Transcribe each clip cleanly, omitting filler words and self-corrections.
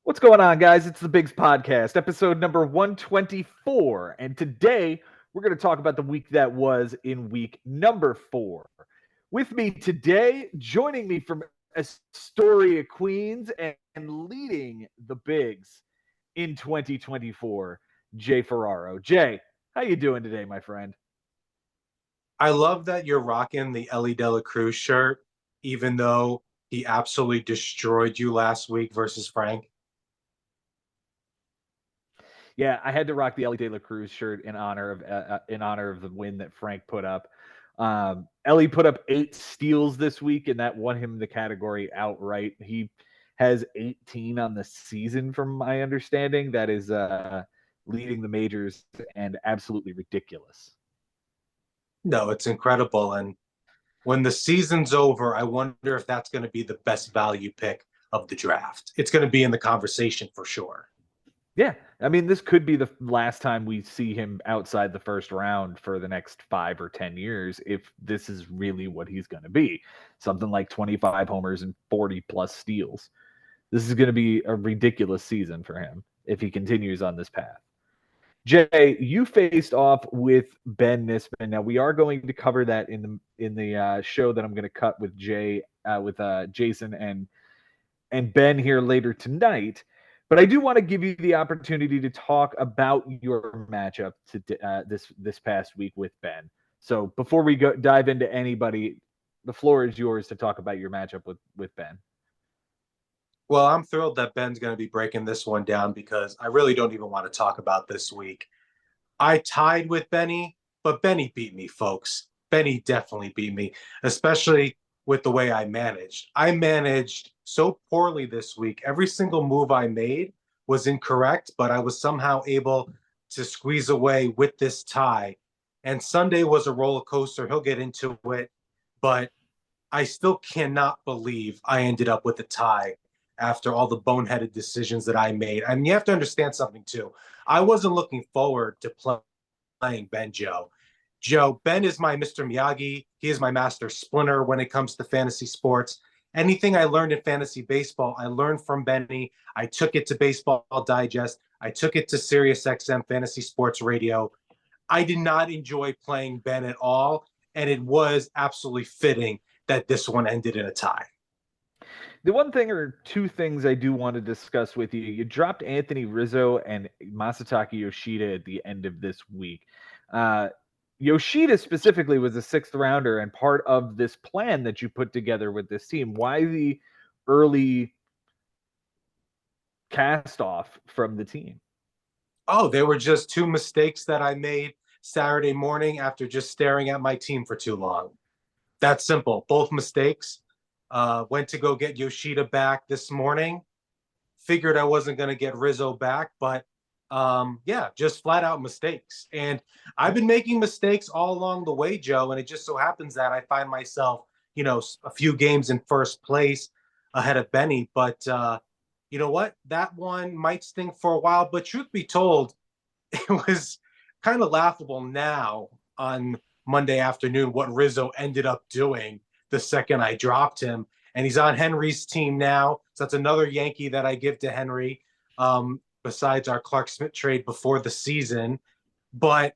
What's going on, guys? It's the Bigs Podcast, episode number 124. And today we're going to talk about the week that was in week number 4. With me today, joining me from Astoria, Queens, and leading the Bigs in 2024, Jay Ferraro. Jay, how you doing today, my friend? I love that you're rocking the Ellie De La Cruz shirt, even though he absolutely destroyed you last week versus Frank. Yeah, I had to rock the Ellie De La Cruz shirt in honor of the win that Frank put up. Ellie put up 8 steals this week, and that won him the category outright. He has 18 on the season, from my understanding. That is leading the majors and absolutely ridiculous. No, it's incredible. And when the season's over, I wonder if that's going to be the best value pick of the draft. It's going to be in the conversation for sure. Yeah, I mean, this could be the last time we see him outside the first round for the next 5 or 10 years if this is really what he's going to be. Something like 25 homers and 40 plus steals. This is going to be a ridiculous season for him if he continues on this path. Jay, you faced off with Ben Nisman. Now we are going to cover that in the show that I'm going to cut with Jason and Ben here later tonight. But I do want to give you the opportunity to talk about your matchup this past week with Ben. So before we dive into anybody, the floor is yours to talk about your matchup with Ben. Well, I'm thrilled that Ben's going to be breaking this one down because I really don't even want to talk about this week. I tied with Benny, but Benny beat me, folks. Benny definitely beat me, especially with the way I managed. I managed so poorly this week. Every single move I made was incorrect, but I was somehow able to squeeze away with this tie. And Sunday was a roller coaster. He'll get into it, but I still cannot believe I ended up with a tie after all the boneheaded decisions that I made. I mean, you have to understand something too. I wasn't looking forward to playing Ben Joe. Ben is my Mr. Miyagi. He is my master splinter when it comes to fantasy sports. Anything I learned in fantasy baseball, I learned from Benny. I took it to Baseball Digest. I took it to Sirius XM Fantasy Sports Radio. I did not enjoy playing Ben at all, and it was absolutely fitting that this one ended in a tie. The one thing or two things I do want to discuss with you, you dropped Anthony Rizzo and Masataka Yoshida at the end of this week. Yoshida specifically was a 6th rounder and part of this plan that you put together with this team. Why the early cast off from the team? Oh, they were just 2 mistakes that I made Saturday morning after just staring at my team for too long. That's simple. Both mistakes. Went to go get Yoshida back this morning. Figured I wasn't going to get Rizzo back, but yeah, just flat out mistakes. And I've been making mistakes all along the way, Joe. And it just so happens that I find myself, a few games in first place ahead of Benny. But you know what? That one might sting for a while. But truth be told, it was kind of laughable now on Monday afternoon what Rizzo ended up doing the second I dropped him. And he's on Henry's team now. So that's another Yankee that I give to Henry, besides our Clark Smith trade before the season. But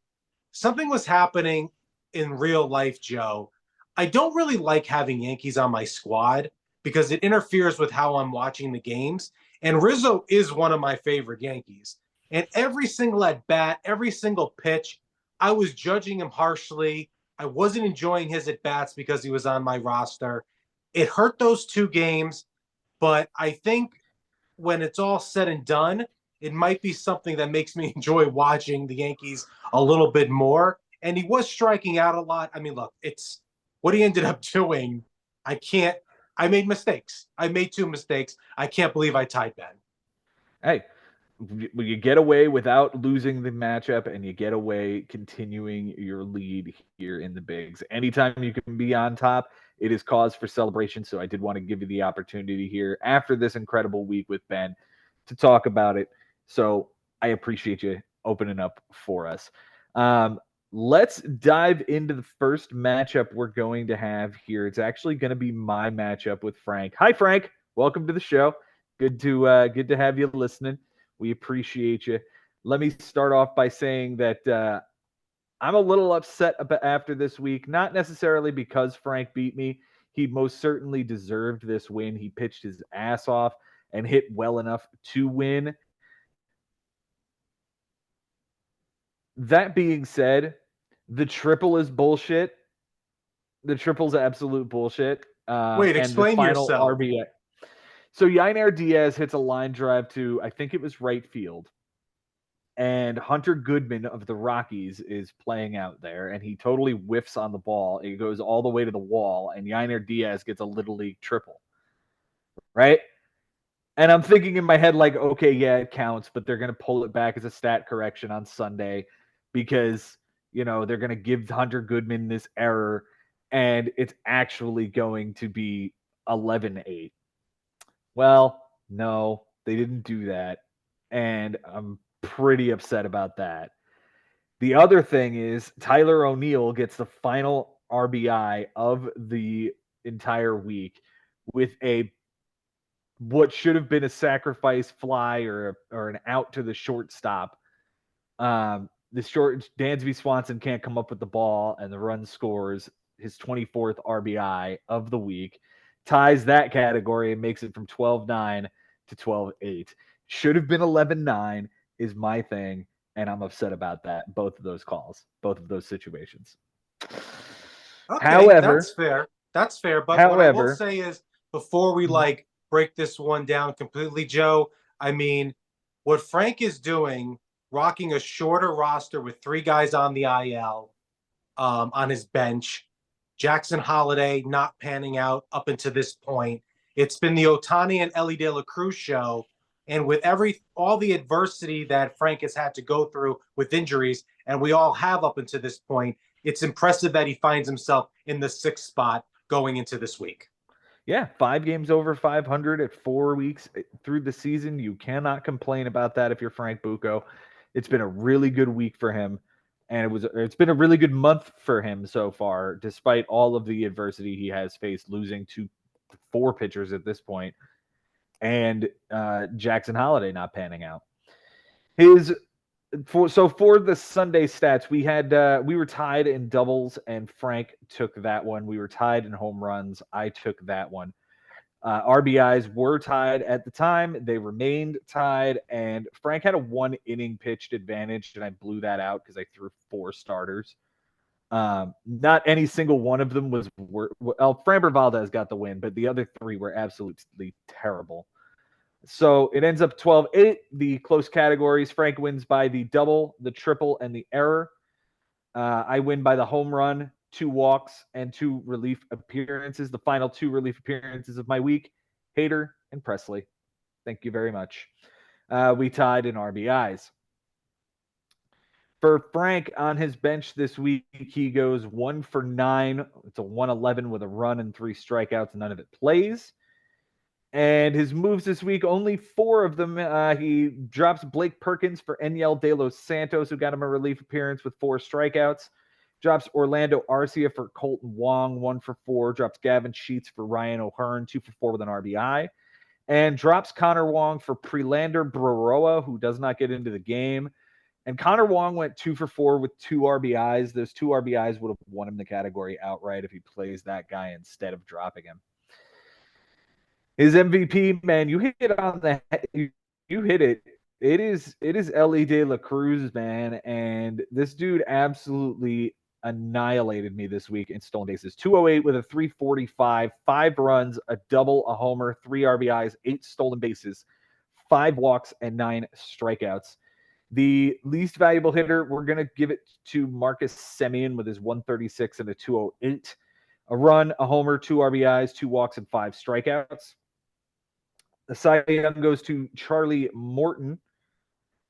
something was happening in real life, Joe. I don't really like having Yankees on my squad because it interferes with how I'm watching the games. And Rizzo is one of my favorite Yankees. And every single at bat, every single pitch, I was judging him harshly. I wasn't enjoying his at bats because he was on my roster. It hurt those 2 games, but I think when it's all said and done, it might be something that makes me enjoy watching the Yankees a little bit more. And he was striking out a lot. I mean, look, it's what he ended up doing. I made mistakes. I made 2 mistakes. I can't believe I tied Ben. Hey, you get away without losing the matchup and you get away continuing your lead here in the bigs. Anytime you can be on top, it is cause for celebration. So I did want to give you the opportunity here after this incredible week with Ben to talk about it. So I appreciate you opening up for us. Let's dive into the first matchup we're going to have here. It's actually going to be my matchup with Frank. Hi, Frank. Welcome to the show. Good to have you listening. We appreciate you. Let me start off by saying that I'm a little upset about after this week, not necessarily because Frank beat me. He most certainly deserved this win. He pitched his ass off and hit well enough to win. That being said, the triple is bullshit. The triple's absolute bullshit. Wait, And the explain final yourself. RBI. So Yainer Diaz hits a line drive to, I think it was right field. And Hunter Goodman of the Rockies is playing out there, and he totally whiffs on the ball. It goes all the way to the wall, and Yainer Diaz gets a little league triple, right? And I'm thinking in my head, like, okay, yeah, it counts, but they're going to pull it back as a stat correction on Sunday because, they're going to give Hunter Goodman this error, and it's actually going to be 11-8. Well, no, they didn't do that. And I'm pretty upset about that. The other thing is Tyler O'Neill gets the final RBI of the entire week with a what should have been a sacrifice fly or an out to the shortstop. The short Dansby Swanson can't come up with the ball, and the run scores his 24th RBI of the week, ties that category, and makes it from 12-9 to 12-8. Should have been 11-9 is my thing, and I'm upset about that. Both of those calls, both of those situations. Okay, that's However, fair. That's fair. But what I will however, say is, before we like break this one down completely, Joe, I mean, what Frank is doing, rocking a shorter roster with three guys on the IL, on his bench, Jackson Holiday not panning out up until this point. It's been the Otani and Ellie De La Cruz show. And with all the adversity that Frank has had to go through with injuries, and we all have up until this point, it's impressive that he finds himself in the sixth spot going into this week. yeah, 5 games over 500 at 4 weeks through the season. You cannot complain about that if you're Frank Bucco. It's been a really good week for him, and it's been a really good month for him so far, despite all of the adversity he has faced, losing to 4 pitchers at this point, and Jackson Holiday not panning out. For the Sunday stats, we were tied in doubles, and Frank took that one. We were tied in home runs. I took that one. RBIs were tied at the time. They remained tied, and Frank had a 1 inning pitched advantage, and I blew that out because I threw 4 starters. Not any single one of them was well. Framber Valdez got the win, but the other 3 were absolutely terrible. So it ends up 12-8. The close categories, Frank wins by the double, the triple, and the error. I win by the home run, 2 walks, and 2 relief appearances. The final 2 relief appearances of my week, Hader and Presley. Thank you very much. We tied in RBIs. For Frank on his bench this week, he goes 1 for 9. It's a 111 with a run and 3 strikeouts. None of it plays. And his moves this week, only 4 of them. He drops Blake Perkins for Enyel De Los Santos, who got him a relief appearance with 4 strikeouts. Drops Orlando Arcia for Colton Wong, 1 for 4. Drops Gavin Sheets for Ryan O'Hearn, 2 for 4 with an RBI. And drops Connor Wong for Prelander Baroa, who does not get into the game. And Connor Wong went 2 for 4 with 2 RBIs. Those 2 RBIs would have won him the category outright if he plays that guy instead of dropping him. His MVP, man, you hit on the you hit it. It is Ellie De La Cruz, man, and this dude absolutely annihilated me this week in stolen bases. 208 with a 345, 5 runs, a double, a homer, 3 RBIs, 8 stolen bases, 5 walks, and 9 strikeouts. The least valuable hitter, we're going to give it to Marcus Semien with his 136 and a 208. A run, a homer, 2 RBIs, 2 walks, and 5 strikeouts. The Cy Young goes to Charlie Morton.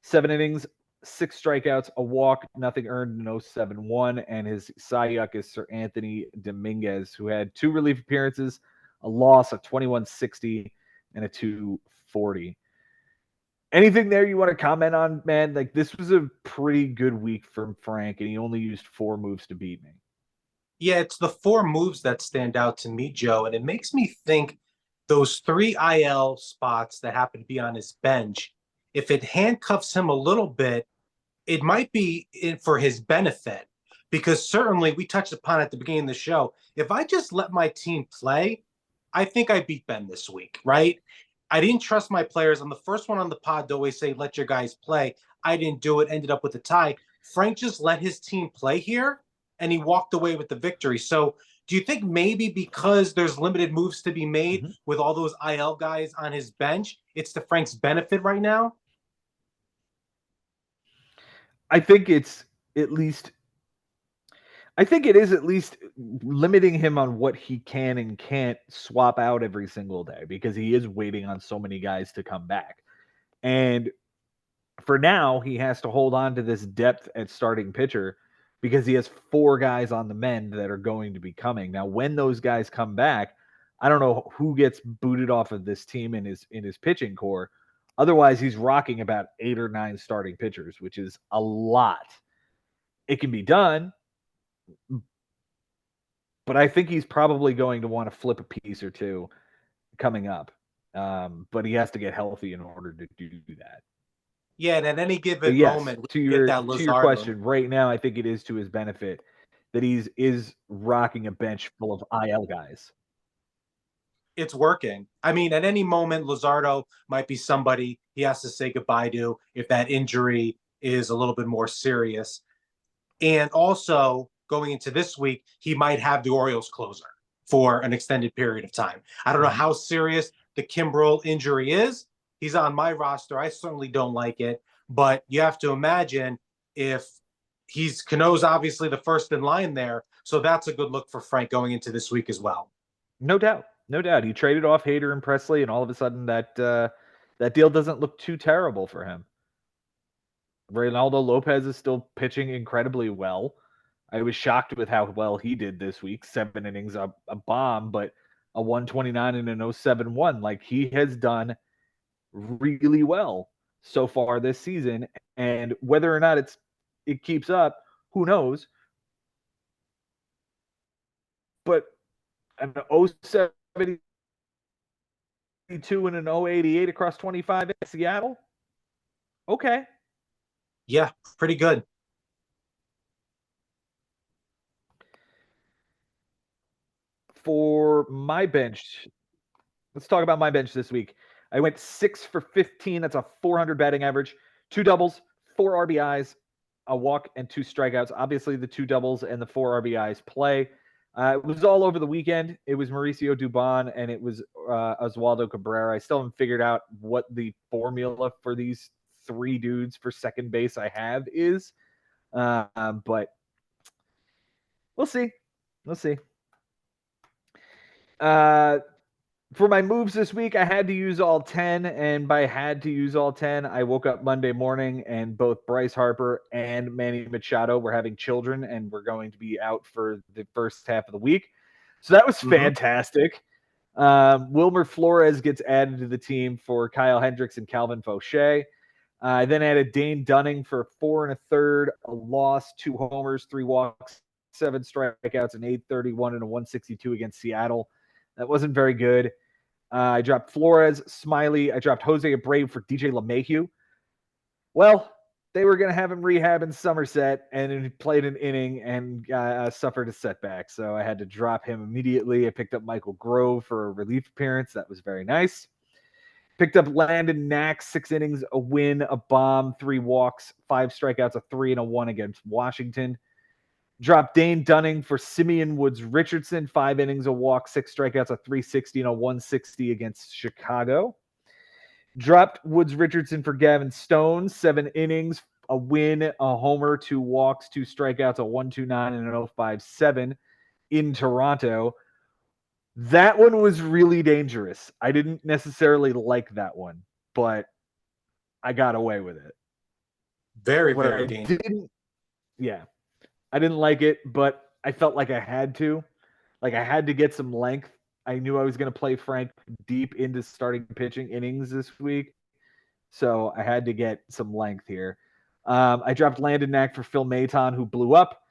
7 innings, 6 strikeouts, a walk, nothing earned, no 7-1. And his Cy Young is Sir Anthony Dominguez, who had 2 relief appearances, a loss of 21-60, and a 240. Anything there you want to comment on, man? Like, this was a pretty good week from Frank, and he only used 4 moves to beat me. Yeah, it's the 4 moves that stand out to me, Joe. And it makes me think those 3 IL spots that happen to be on his bench, if it handcuffs him a little bit, it might be for his benefit. Because certainly we touched upon at the beginning of the show, if I just let my team play, I think I beat Ben this week, right? I didn't trust my players. I'm the first one on the pod to always say, let your guys play. I didn't do it, ended up with a tie. Frank just let his team play here, and he walked away with the victory. So do you think maybe because there's limited moves to be made with all those IL guys on his bench, it's to Frank's benefit right now? I think it's at least I think it is at least limiting him on what he can and can't swap out every single day because he is waiting on so many guys to come back. And for now, he has to hold on to this depth at starting pitcher because he has 4 guys on the mend that are going to be coming. Now, when those guys come back, I don't know who gets booted off of this team in his pitching core. Otherwise, he's rocking about 8 or 9 starting pitchers, which is a lot. It can be done, but I think he's probably going to want to flip a piece or two coming up. But he has to get healthy in order to do that. Yeah, and at any But given yes, moment, we to get your that to your Luzardo. question, right now I think it is to his benefit that he's is rocking a bench full of IL guys. It's working. I mean, at any moment, Luzardo might be somebody he has to say goodbye to if that injury is a little bit more serious. And also, going into this week, he might have the Orioles closer for an extended period of time. I don't know Mhm. how serious the Kimbrel injury is. He's on my roster. I certainly don't like it. But you have to imagine if Cano's obviously the first in line there. So that's a good look for Frank going into this week as well. No doubt. No doubt. He traded off Hader and Presley, and all of a sudden that deal doesn't look too terrible for him. Reynaldo Lopez is still pitching incredibly well. I was shocked with how well he did this week. 7 innings, a bomb, but a 129 and an 071. Like he has done really well so far this season. And whether or not it keeps up, who knows? But an 072 and an 088 across 25 in Seattle. Okay. Yeah, pretty good. For my bench, let's talk about my bench this week. I went 6 for 15. That's a 400 batting average. 2 doubles, 4 RBIs, a walk, and 2 strikeouts. Obviously, the 2 doubles and the 4 RBIs play. It was all over the weekend. It was Mauricio Dubon and it was Oswaldo Cabrera. I still haven't figured out what the formula for these 3 dudes for second base I have is. But we'll see. We'll see. For my moves this week, I had to use all 10. And by had to use all 10, I woke up Monday morning and both Bryce Harper and Manny Machado were having children and were going to be out for the first half of the week. So that was fantastic. Wilmer Flores gets added to the team for Kyle Hendricks and Calvin Fauché. I then added Dane Dunning for 4 1/3, a loss, 2 homers, 3 walks, 7 strikeouts, an 831 and a 162 against Seattle. That wasn't very good. I dropped Flores, Smiley. I dropped Jose Abreu for DJ LeMahieu. Well, they were going to have him rehab in Somerset, and he played an inning and suffered a setback. So I had to drop him immediately. I picked up Michael Grove for a relief appearance. That was very nice. Picked up Landon Knack, 6 innings, a win, a bomb, 3 walks, 5 strikeouts, a 3 and a 1 against Washington. Dropped Dane Dunning for Simeon Woods Richardson, 5 innings, a walk, 6 strikeouts, a 360 and a 160 against Chicago. Dropped Woods Richardson for Gavin Stone, 7 innings, a win, a homer, 2 walks, 2 strikeouts, a 129 and an 057 in Toronto. That one was really dangerous. I didn't necessarily like that one, but I got away with it. Very, What very I dangerous. didn't, yeah, I didn't like it, but I felt like I had to. Like I had to get some length. I knew I was going to play Frank deep into starting pitching innings this week. So I had to get some length here. I dropped Landon Knack for Phil Maton, who blew up.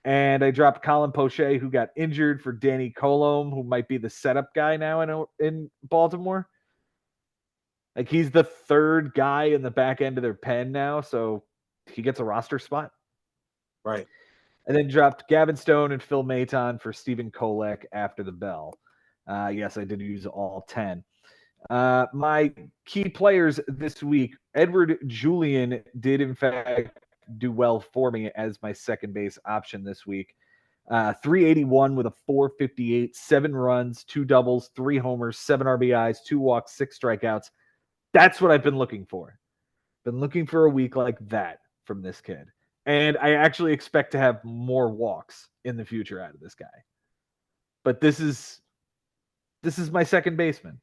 And I dropped Colin Poche, who got injured, for Danny Colom, who might be the setup guy now in Baltimore. Like, he's the third guy in the back end of their pen now, so he gets a roster spot. Right. And then dropped Gavin Stone and Phil Maton for Stephen Kolek after the bell. Yes, I did use all 10. My key players this week, Edward Julian did, in fact, do well for me as my second base option this week. 381 with a 458, 7 runs, 2 doubles, 3 homers, 7 RBIs, 2 walks, 6 strikeouts. That's what I've been looking for. Been looking for a week like that from this kid. And I actually expect to have more walks in the future out of this guy. But this is my second baseman.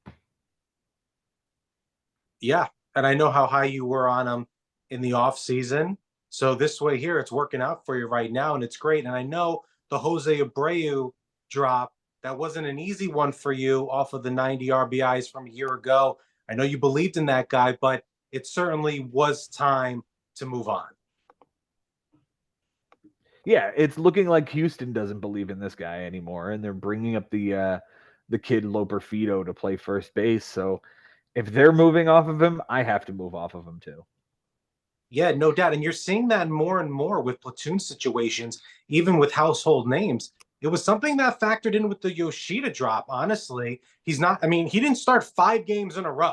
Yeah. And I know how high you were on him in the off season. So this way here, it's working out for you right now, and it's great. And I know the Jose Abreu drop, that wasn't an easy one for you off of the 90 RBIs from a year ago. I know you believed in that guy, but it certainly was time to move on. Yeah, it's looking like Houston doesn't believe in this guy anymore, and they're bringing up the kid Loperfido to play first base. So if they're moving off of him, I have to move off of him too. Yeah, no doubt. And you're seeing that more and more with platoon situations, even with household names. It was something that factored in with the Yoshida drop, honestly. He's not, I mean, he didn't start 5 games in a row.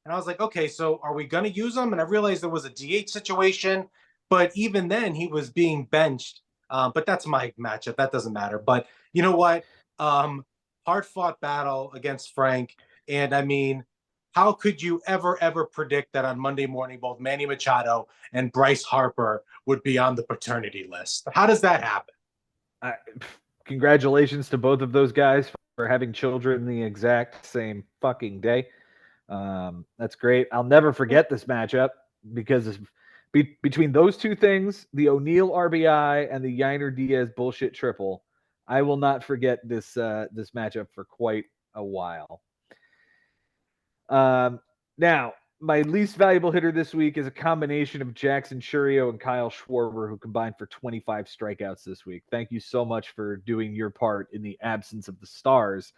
And I was like, okay, so are we going to use him? And I realized there was a DH situation, but even then he was being benched. But that's my matchup. That doesn't matter. But you know what? Hard fought battle against Frank. And I mean, how could you ever predict that on Monday morning both Manny Machado and Bryce Harper would be on the paternity list? How does that happen? Congratulations to both of those guys for having children the exact same fucking day. That's great. I'll never forget this matchup because between those two things, the O'Neill RBI and the Yiner Diaz bullshit triple, I will not forget this matchup for quite a while. Now, my least valuable hitter this week is a combination of Jackson Churio and Kyle Schwarber, who combined for 25 strikeouts this week. Thank you so much for doing your part in the absence of the stars.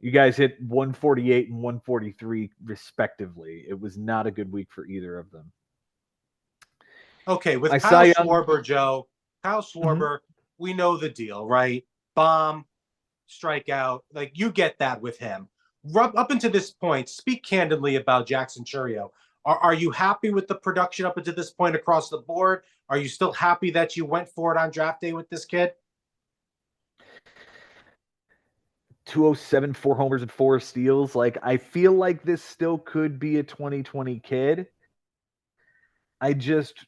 You guys hit 148 and 143 respectively. It was not a good week for either of them. Okay, with My Kyle Cy Young, Schwarber, Joe, Kyle Schwarber, we know the deal, right? Bomb, strikeout, like you get that with him. Up until this point, speak candidly about Jackson Churio. Are you happy with the production up until this point across the board? Are you still happy that you went for it on draft day with this kid? 207, 4 homers and 4 steals. Like, I feel like this still could be a 2020 kid. I just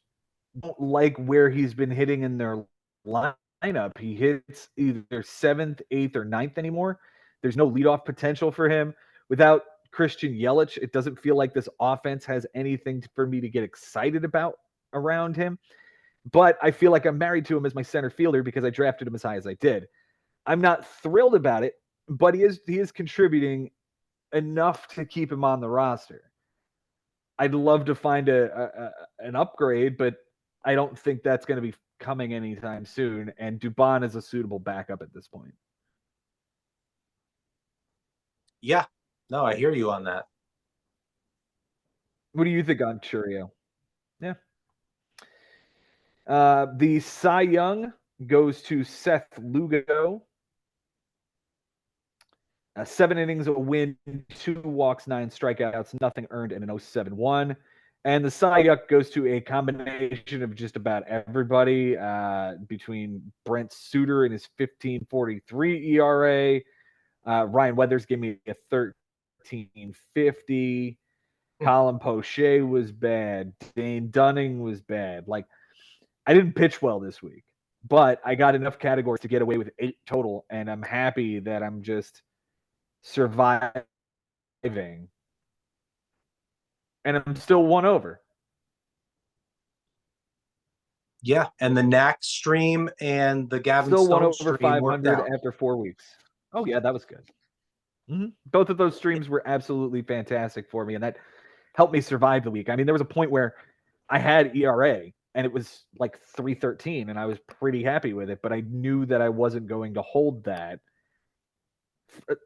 don't like where he's been hitting in their lineup. He hits either 7th, 8th, or 9th anymore. There's no leadoff potential for him. Without Christian Yelich, it doesn't feel like this offense has anything for me to get excited about around him. But I feel like I'm married to him as my center fielder because I drafted him as high as I did. I'm not thrilled about it, but he is contributing enough to keep him on the roster. I'd love to find an upgrade, but I don't think that's going to be coming anytime soon. And Dubon is a suitable backup at this point. Yeah, no, I hear you on that. What do you think on Churio? Yeah. The Cy Young goes to Seth Lugo. 7 innings, a win, 2 walks, 9 strikeouts, nothing earned, and an 0.71. And the Cy Young goes to a combination of just about everybody between Brent Suter and his 15.43 ERA. Ryan Weathers gave me a 13.50. Colin Poche was bad. Dane Dunning was bad. Like, I didn't pitch well this week, but I got enough categories to get away with 8 total, and I'm happy that I'm just surviving, and I'm still 1 over. Yeah, and the Knack stream and the Gavin Still 1 Stone over stream worked 500 out. after 4 weeks. Oh yeah, that was good. Both of those streams were absolutely fantastic for me, and that helped me survive the week. I mean, there was a point where I had ERA, and it was like 313, and I was pretty happy with it, but I knew that I wasn't going to hold that.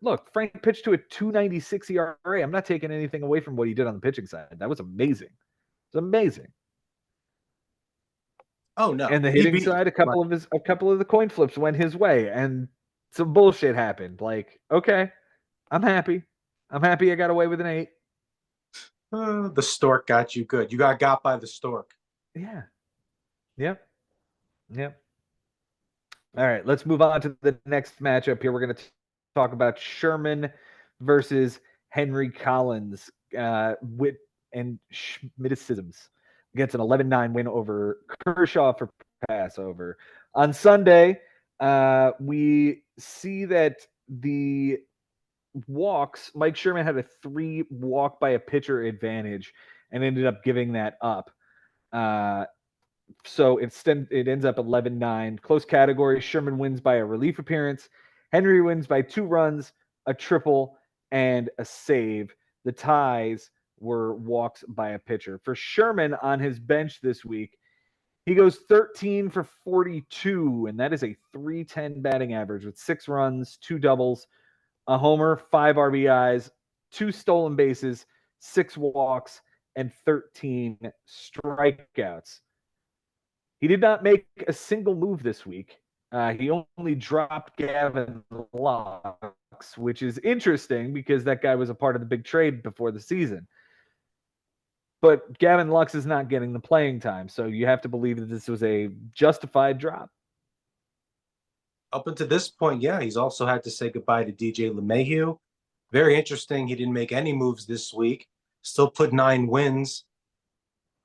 Look, Frank pitched to a 296 ERA. I'm not taking anything away from what he did on the pitching side. That was amazing. It was amazing. Oh no. And the He hitting beat side, a couple of the coin flips went his way, and some bullshit happened. Like, okay, I'm happy. I'm happy I got away with an 8. The stork got you good. You got by the stork. Yeah. Yep. Yep. All right, let's move on to the next matchup here. We're going to talk about Sherman versus Henry Collins. Wit and Schmitticisms against an 11-9 win over Kershaw for Passover. On Sunday, we see that the walks, Mike Sherman had a 3 walk by a pitcher advantage and ended up giving that up. So it ends up 11-9. Close category. Sherman wins by a relief appearance. Henry wins by 2 runs, a triple, and a save. The ties were walks by a pitcher. For Sherman on his bench this week, he goes 13 for 42, and that is a 310 batting average with 6 runs, 2 doubles, a homer, 5 RBIs, 2 stolen bases, 6 walks, and 13 strikeouts. He did not make a single move this week. He only dropped Gavin Lux, which is interesting because that guy was a part of the big trade before the season. But Gavin Lux is not getting the playing time, so you have to believe that this was a justified drop. Up until this point, yeah, he's also had to say goodbye to DJ LeMahieu. Very interesting. He didn't make any moves this week. Still put 9 wins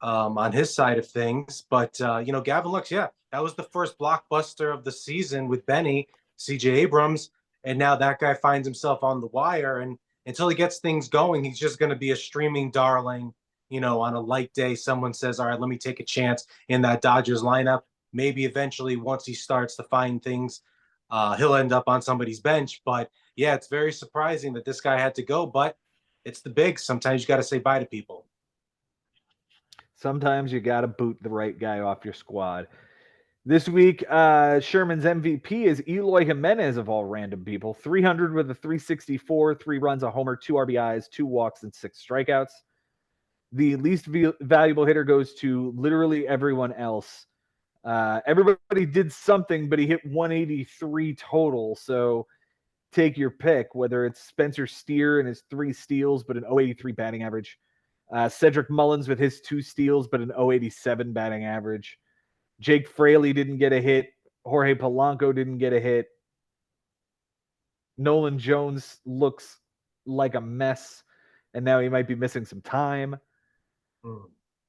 on his side of things. But, Gavin Lux, yeah, that was the first blockbuster of the season with Benny, CJ Abrams. And now that guy finds himself on the wire. And until he gets things going, he's just going to be a streaming darling. On a light day, someone says, all right, let me take a chance in that Dodgers lineup. Maybe eventually, once he starts to find things, he'll end up on somebody's bench. But yeah, it's very surprising that this guy had to go. But it's the bigs. Sometimes you got to say bye to people. Sometimes you got to boot the right guy off your squad. This week, Sherman's MVP is Eloy Jimenez of all random people. 300 with a 364, 3 runs, a homer, 2 RBIs, 2 walks, and 6 strikeouts. The least valuable hitter goes to literally everyone else. Everybody did something, but he hit 183 total. So take your pick, whether it's Spencer Steer and his 3 steals, but an 083 batting average. Cedric Mullins with his 2 steals, but an 087 batting average. Jake Fraley didn't get a hit. Jorge Polanco didn't get a hit. Nolan Jones looks like a mess, and now he might be missing some time.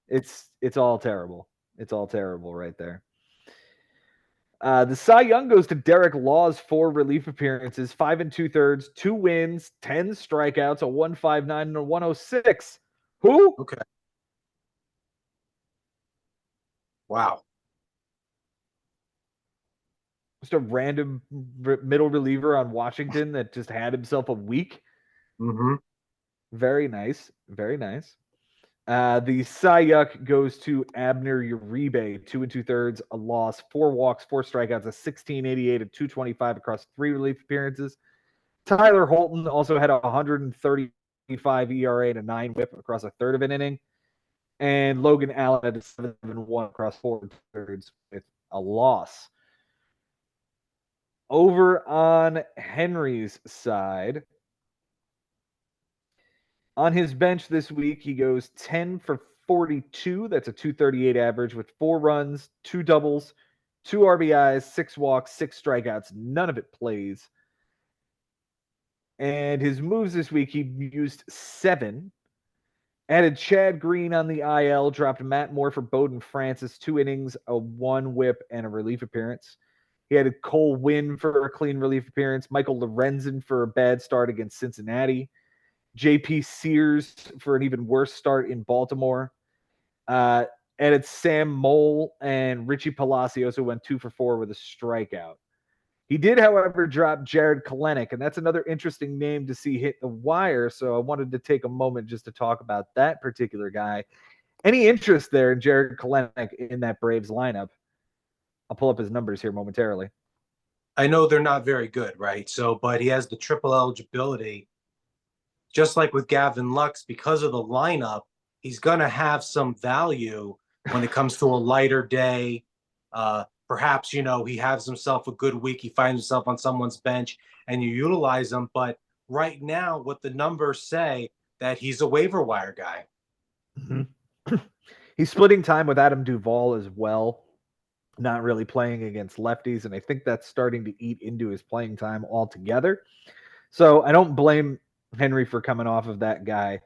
It's all terrible. It's all terrible right there. The Cy Young goes to Derek Law's 4 relief appearances, 5 2/3, 2 wins, 10 strikeouts, a 159 and a 106. Who? Okay. Wow. Just a random middle reliever on Washington that just had himself a week. Mm-hmm. Very nice. Very nice. The Cy Young goes to Abner Uribe, 2 2/3, a loss, 4 walks, 4 strikeouts, a 1688, a 225 across 3 relief appearances. Tyler Holton also had a 135 ERA and a 9 whip across a third of an inning. And Logan Allen had a 7-1 across 4 thirds with a loss. Over on Henry's side, on his bench this week, he goes 10 for 42. That's a 238 average with 4 runs, 2 doubles, 2 RBIs, 6 walks, 6 strikeouts. None of it plays. And his moves this week, he used 7. Added Chad Green on the IL, dropped Matt Moore for Bowden Francis, 2 innings, a 1 whip, and a relief appearance. He added Cole Winn for a clean relief appearance, Michael Lorenzen for a bad start against Cincinnati, JP Sears for an even worse start in Baltimore. Added Sam Mole and Richie Palacios, who went 2 for 4 with a strikeout. He did, however, drop Jared Kelenic, and that's another interesting name to see hit the wire, so I wanted to take a moment just to talk about that particular guy. Any interest there in Jared Kelenic in that Braves lineup? I'll pull up his numbers here momentarily. I know they're not very good, right? So, but he has the triple eligibility, just like with Gavin Lux, because of the lineup. He's going to have some value when it comes to a lighter day. Perhaps, you know, he has himself a good week. He finds himself on someone's bench and you utilize him. But right now, what the numbers say that he's a waiver wire guy. Mm-hmm. He's splitting time with Adam Duvall as well, not really playing against lefties, and I think that's starting to eat into his playing time altogether. So I don't blame Henry for coming off of that guy.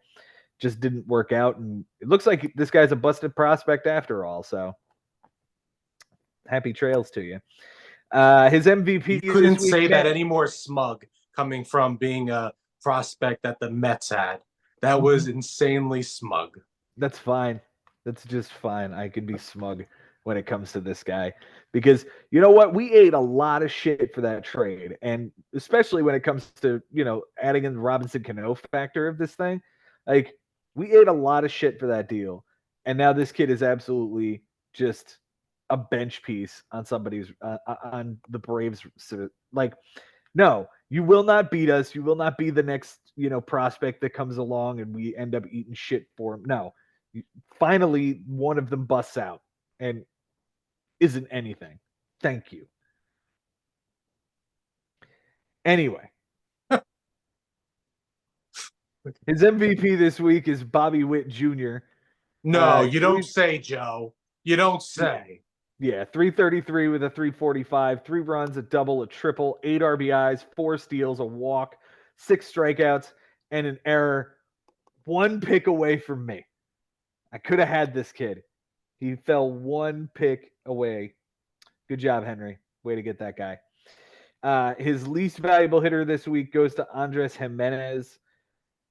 Just didn't work out, and it looks like this guy's a busted prospect after all. So happy trails to you. His MVP You couldn't this week, say that again. any more smug coming from being a prospect that the Mets had. That was insanely smug. That's fine. That's just fine. I could be smug when it comes to this guy because you know what? We ate a lot of shit for that trade. And especially when it comes to, adding in the Robinson Cano factor of this thing, like we ate a lot of shit for that deal. And now this kid is absolutely just a bench piece on somebody's, on the Braves. Like, no, you will not beat us. You will not be the next, prospect that comes along and we end up eating shit for him. No, finally, one of them busts out and isn't anything. Thank you. Anyway, his MVP this week is Bobby Witt Jr. No, you don't say, Joe. You don't say. Yeah, 333 with a 345, 3 runs, a double, a triple, 8 RBIs, 4 steals, a walk, 6 strikeouts, and an error. 1 pick away from me. I could have had this kid. He fell 1 pick away. Good job, Henry. Way to get that guy. His least valuable hitter this week goes to Andres Jimenez.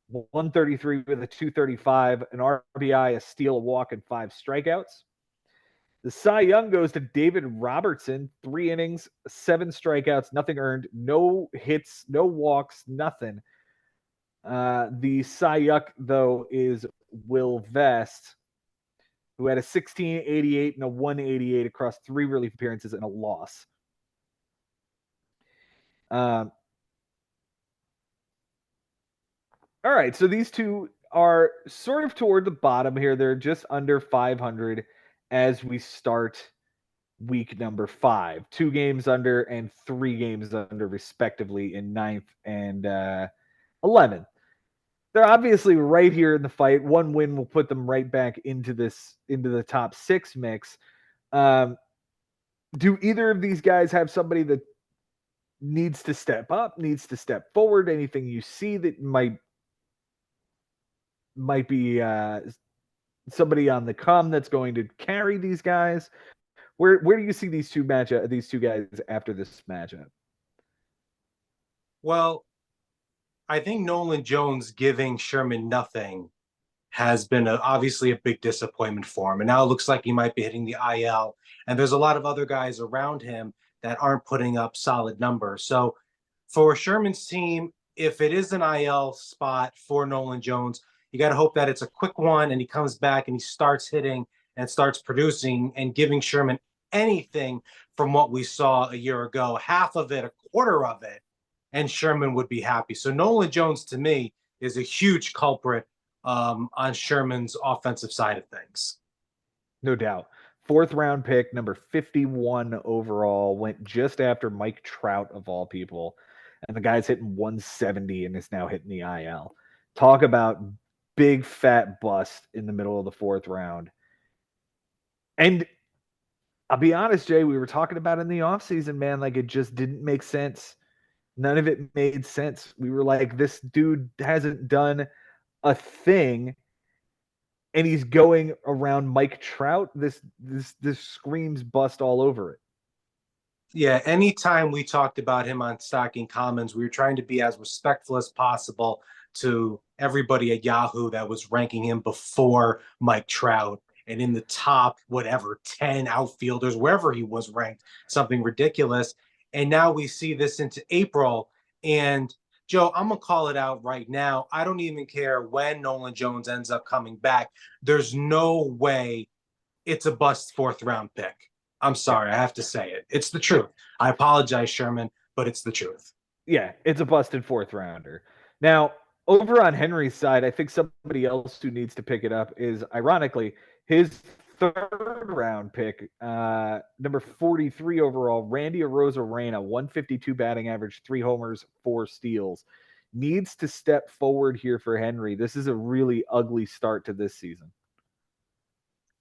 133 with a 235, an RBI, a steal, a walk, and 5 strikeouts. The Cy Young goes to David Robertson. 3 innings, 7 strikeouts, nothing earned, no hits, no walks, nothing. The Cy Young, though, is Will Vest, who had a 1688 and a 188 across 3 relief appearances and a loss. All right, so these two are sort of toward the bottom here. They're just under 500 as we start week number 5. 2 games under and 3 games under, respectively, in 9th and 11th. They're obviously right here in the fight. 1 win will put them right back into the top 6 mix. Do either of these guys have somebody that needs to step up, needs to step forward? Anything you see that might be somebody on the come that's going to carry these guys? Where do you see these two guys after this matchup? Well, I think Nolan Jones giving Sherman nothing has been obviously a big disappointment for him. And now it looks like he might be hitting the IL. And there's a lot of other guys around him that aren't putting up solid numbers. So for Sherman's team, if it is an IL spot for Nolan Jones, you got to hope that it's a quick one and he comes back and he starts hitting and starts producing and giving Sherman anything from what we saw a year ago, half of it, a quarter of it, and Sherman would be happy. So Nolan Jones, to me, is a huge culprit on Sherman's offensive side of things. No doubt. 4th round pick, number 51 overall, went just after Mike Trout, of all people. And the guy's hitting 170 and is now hitting the IL. Talk about big fat bust in the middle of the 4th round. And I'll be honest, Jay, we were talking about in the offseason, man, like it just didn't make sense. None of it made sense. We were like, this dude hasn't done a thing, and he's going around Mike Trout. This screams bust all over it. Yeah, anytime we talked about him on Stocking Commons, we were trying to be as respectful as possible to everybody at Yahoo that was ranking him before Mike Trout and in the top, whatever, 10 outfielders, wherever he was ranked, something ridiculous. And now we see this into April, and Joe, I'm going to call it out right now. I don't even care when Nolan Jones ends up coming back. There's no way it's a bust fourth round pick. I'm Yeah. sorry. I have to say it. It's the truth. I apologize, Sherman, but it's the truth. Yeah, it's a busted fourth rounder. Now, over on Henry's side, I think somebody else who needs to pick it up is, ironically, his third round pick, number 43 overall, Randy Arozarena, 152 batting average, 3 homers, 4 steals. Needs to step forward here for Henry. This is a really ugly start to this season.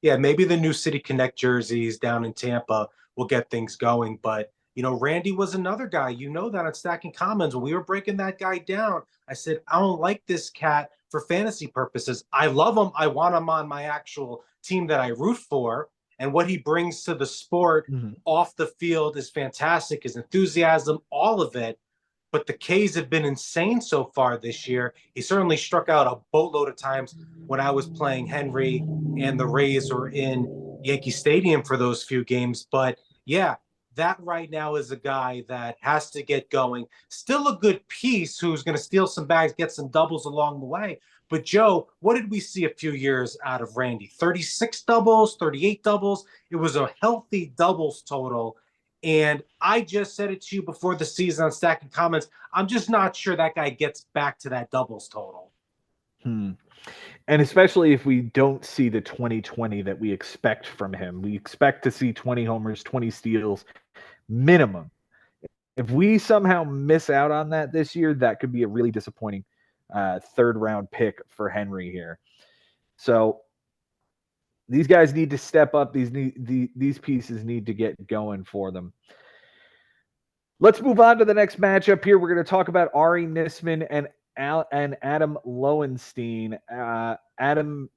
Yeah, maybe the new City Connect jerseys down in Tampa will get things going. But, Randy was another guy. You know that on Stacking Commons. When we were breaking that guy down, I said, I don't like this cat for fantasy purposes. I love him. I want him on my actual team that I root for. And what he brings to the sport off the field is fantastic. His enthusiasm, all of it. But the K's have been insane so far this year. He certainly struck out a boatload of times when I was playing Henry and the Rays were in Yankee Stadium for those few games. But yeah, that right now is a guy that has to get going. Still a good piece who's going to steal some bags, get some doubles along the way. But Joe, what did we see a few years out of Randy? 36 doubles, 38 doubles. It was a healthy doubles total. And I just said it to you before the season on Stacking Comments. I'm just not sure that guy gets back to that doubles total. And especially if we don't see the 2020 that we expect from him. We expect to see 20 homers, 20 steals minimum. If we somehow miss out on that this year, that could be a really disappointing third round pick for Henry here. So these guys need to step up. These pieces need to get going for them. Let's move on to the next matchup here. We're going to talk about Ari Nisman and Adam Lowenstein. Adam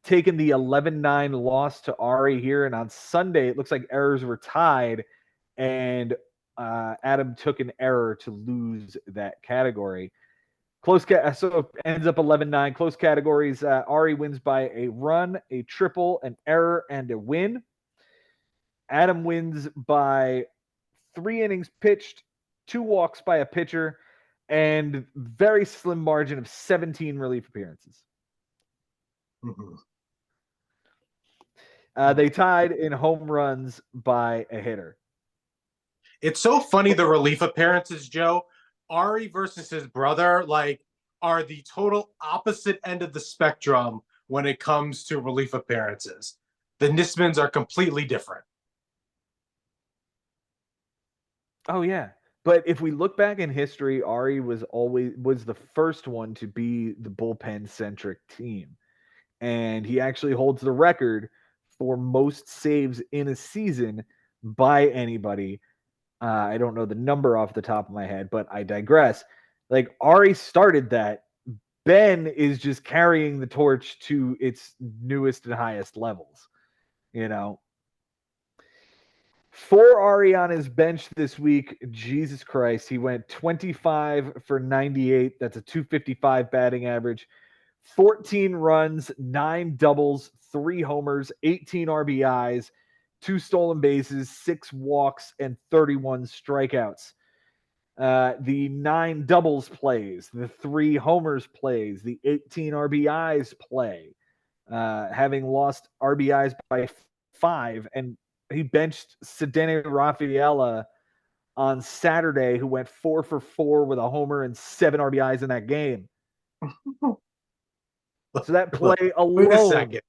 taking the 11-9 loss to Ari here, and on Sunday it looks like errors were tied, and Adam took an error to lose that category. So it ends up 11-9. Close categories. Ari wins by a run, a triple, an error, and a win. Adam wins by 3 innings pitched, 2 walks by a pitcher, and very slim margin of 17 relief appearances. Mm-hmm. They tied in home runs by a hitter. It's so funny, the relief appearances, Joe. Ari versus his brother, are the total opposite end of the spectrum when it comes to relief appearances. The Nismans are completely different. Oh, yeah. But if we look back in history, Ari was the first one to be the bullpen-centric team. And he actually holds the record for most saves in a season by anybody. I don't know the number off the top of my head, but I digress. Like, Ari started that. Ben is just carrying the torch to its newest and highest levels. For Ari on his bench this week, Jesus Christ, he went 25 for 98. That's a 255 batting average. 14 runs, 9 doubles, 3 homers, 18 RBIs, 2 stolen bases, 6 walks, and 31 strikeouts. The 9 doubles plays, the 3 homers plays, the 18 RBIs play, having lost RBIs by 5, and he benched Cedeno Rafaela on Saturday, who went 4 for 4 with a homer and 7 RBIs in that game. So that play alone. Wait a second.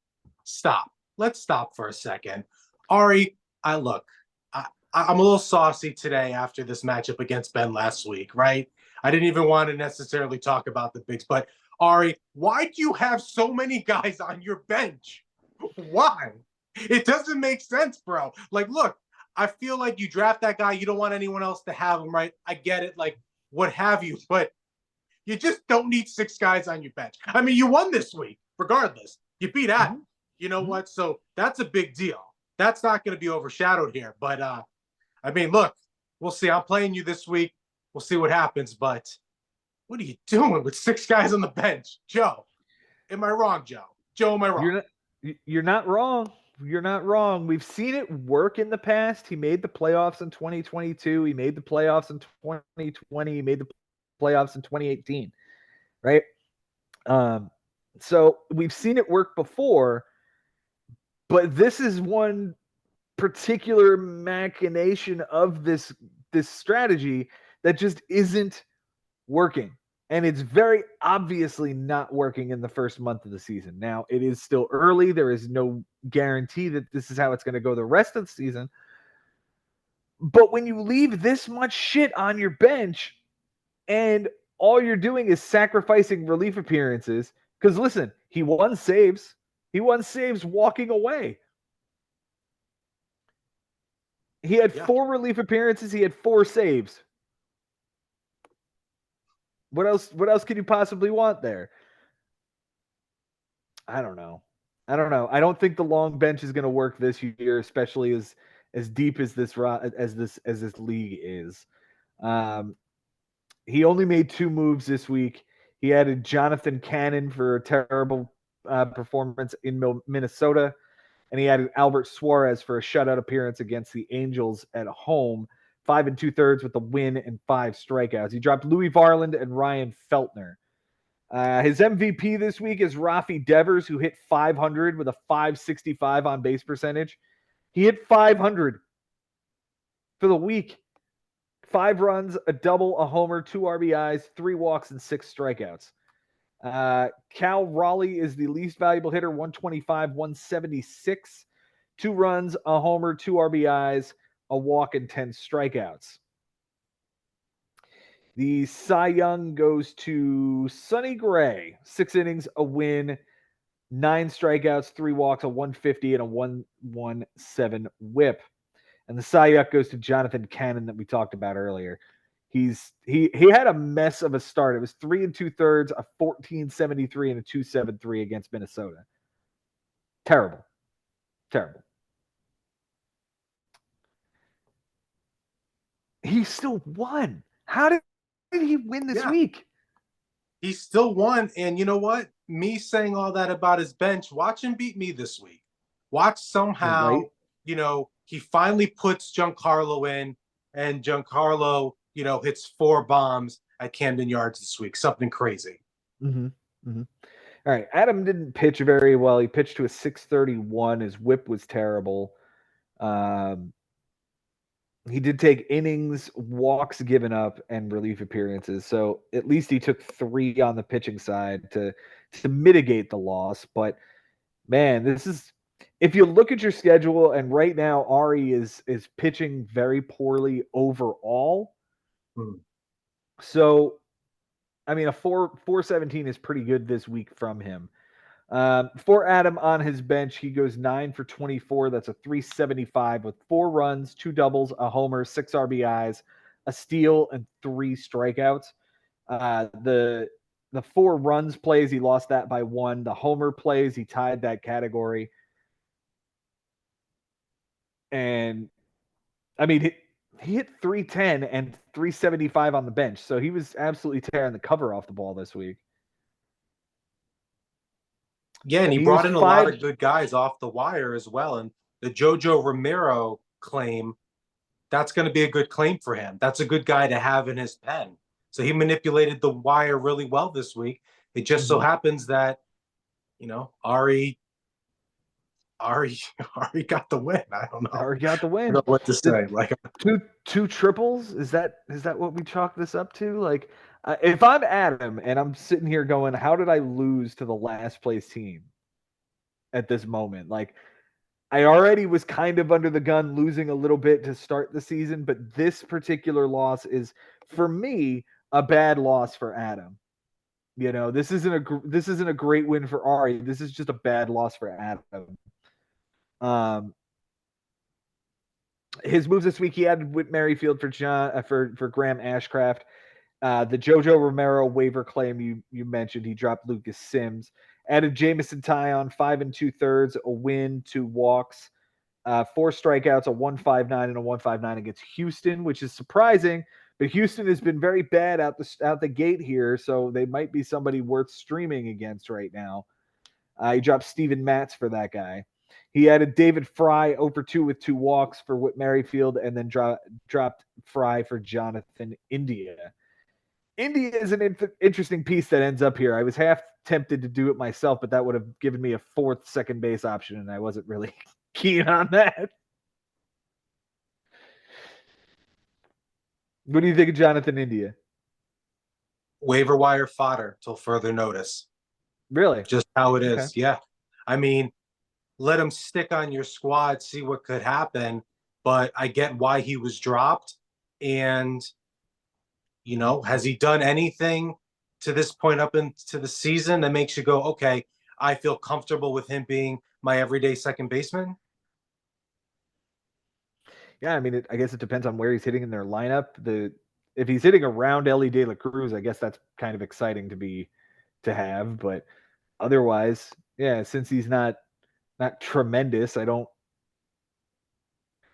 Stop. Let's stop for a second. Ari, I'm a little saucy today after this matchup against Ben last week, right? I didn't even want to necessarily talk about the bigs, but Ari, why do you have so many guys on your bench? Why? It doesn't make sense, bro. Look, I feel like you draft that guy, you don't want anyone else to have him, right? I get it, what have you, but you just don't need 6 guys on your bench. I mean, you won this week, regardless. You beat Adam. Mm-hmm. You know what? So that's a big deal. That's not going to be overshadowed here. But, look, we'll see. I'm playing you this week. We'll see what happens. But what are you doing with 6 guys on the bench? Joe, am I wrong, Joe? Joe, am I wrong? You're not wrong. You're not wrong. We've seen it work in the past. He made the playoffs in 2022. He made the playoffs in 2020. He made the playoffs in 2018, right? So we've seen it work before, but this is one particular machination of this strategy that just isn't working. And it's very obviously not working in the first month of the season. Now, it is still early. There is no guarantee that this is how it's going to go the rest of the season. But when you leave this much shit on your bench and all you're doing is sacrificing relief appearances, because listen, he won saves. He won saves walking away. He had 4 relief appearances. He had 4 saves. What else could you possibly want there? I don't know. I don't think the long bench is going to work this year, especially as deep as this league is. He only made 2 moves this week. He added Jonathan Cannon for a terrible performance in Minnesota, and he added Albert Suarez for a shutout appearance against the Angels at home. 5 2/3 with the win and 5 strikeouts. He dropped Louis Varland and Ryan Feltner. His MVP this week is Rafi Devers, who hit 500 with a 565 on base percentage. He hit 500 for the week. 5 runs, a double, a homer, 2 RBIs, 3 walks, and 6 strikeouts. Cal Raleigh is the least valuable hitter, 125, 176. 2 runs, a homer, 2 RBIs, a walk, and 10 strikeouts. The Cy Young goes to Sonny Gray. 6 innings, a win, 9 strikeouts, 3 walks, a 150, and a 117 whip. And the Cy Young goes to Jonathan Cannon that we talked about earlier. He had a mess of a start. It was 3 2/3, a 14.73, and a 2.73 against Minnesota. Terrible. He still won. How did he win this week? He still won. And you know what? Me saying all that about his bench, watch him beat me this week. Watch somehow, he finally puts Giancarlo in, and Giancarlo, hits 4 bombs at Camden Yards this week. Something crazy. Mm-hmm. Mm-hmm. All right. Adam didn't pitch very well. He pitched to a 631. His whip was terrible. He did take innings, walks given up, and relief appearances. So at least he took 3 on the pitching side to mitigate the loss. But man, this is, if you look at your schedule, and right now Ari is pitching very poorly overall. So I mean, a 417 is pretty good this week from him. For Adam on his bench, he goes 9 for 24. That's a 375 with 4 runs, 2 doubles, a homer, 6 RBIs, a steal, and 3 strikeouts. The 4 runs plays, he lost that by 1. The homer plays, he tied that category. And I mean, he hit 310 and 375 on the bench. So he was absolutely tearing the cover off the ball this week. Yeah, and he brought in a lot of good guys off the wire as well. And the Jojo Romero claim, that's going to be a good claim for him. That's a good guy to have in his pen. So he manipulated the wire really well this week. It just so happens that, Ari got the win. I don't know. Ari got the win. I don't know what to say. Like two triples. Is that what we chalk this up to? Like, if I'm Adam and I'm sitting here going, how did I lose to the last place team at this moment? Like, I already was kind of under the gun, losing a little bit to start the season, but this particular loss is, for me, a bad loss for Adam. This isn't a great win for Ari. This is just a bad loss for Adam. His moves this week, he added Whit Merrifield for Graham Ashcraft. The Jojo Romero waiver claim you mentioned, he dropped Lucas Sims. Added Jamison Tyon, 5 2/3, a win, 2 walks, 4 strikeouts, a 159 and a 159 against Houston, which is surprising. But Houston has been very bad out the gate here, so they might be somebody worth streaming against right now. He dropped Steven Matz for that guy. He added David Fry over 2 with 2 walks for Whit Merrifield, and then dropped Fry for Jonathan India. India is an interesting piece that ends up here. I was half tempted to do it myself, but that would have given me a fourth second base option, and I wasn't really keen on that. What do you think of Jonathan India? Waiver wire fodder till further notice. Really? Just how it Okay. is. Yeah. I mean, let him stick on your squad, see what could happen. But I get why he was dropped. And, has he done anything to this point up into the season that makes you go, okay, I feel comfortable with him being my everyday second baseman? Yeah, I mean, I guess it depends on where he's hitting in their lineup. If he's hitting around Ellie De La Cruz, I guess that's kind of exciting to have. But otherwise, yeah, since he's not tremendous, I don't.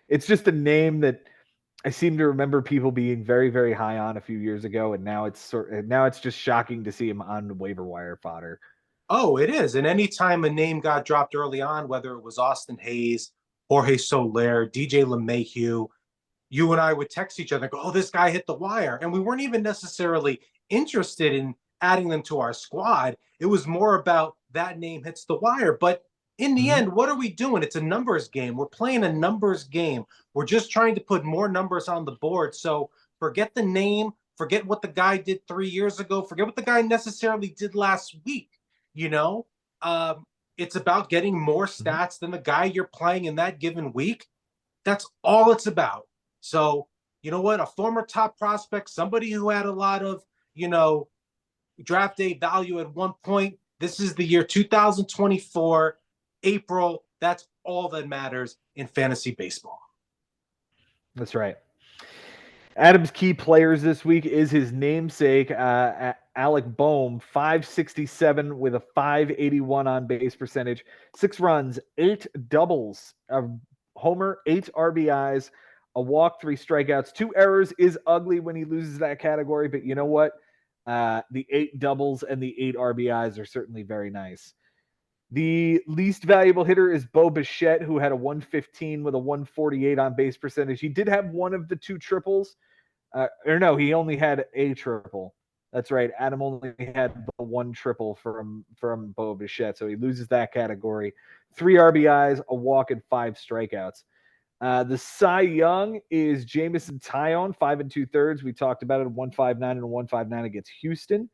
It's just a name that I seem to remember people being very, very high on a few years ago, and now it's just shocking to see him on the waiver wire fodder. Oh, it is. And anytime a name got dropped early on, whether it was Austin Hayes, Jorge Soler, DJ LeMahieu, you and I would text each other, go, oh, this guy hit the wire. And we weren't even necessarily interested in adding them to our squad. It was more about that name hits the wire. But in the Mm-hmm. end, what are we doing? It's a numbers game. We're playing a numbers game. We're just trying to put more numbers on the board. So forget the name, forget what the guy did 3 years ago, forget what the guy necessarily did last week. You know, um, it's about getting more Mm-hmm. stats than the guy you're playing in that given week. That's all it's about. So, you know what? A former top prospect, somebody who had a lot of, draft day value at one point. This is the year 2024, April. That's all that matters in fantasy baseball. That's right. Adam's key players this week is his namesake, Alec Boehm, 567 with a 581 on base percentage, 6 runs, 8 doubles, a homer, 8 RBIs, a walk, 3 strikeouts, 2 errors. Is ugly when he loses that category, but you know what? The 8 doubles and the 8 RBIs are certainly very nice. The least valuable hitter is Bo Bichette, who had a 115 with a 148 on base percentage. He did have one of the 2 triples. Or no, he only had a triple. That's right. Adam only had the 1 triple from Bo Bichette, so he loses that category. 3 RBIs, a walk, and 5 strikeouts. The Cy Young is Jamison Tyone, 5 2/3. We talked about it, 159 and a 159 against Houston.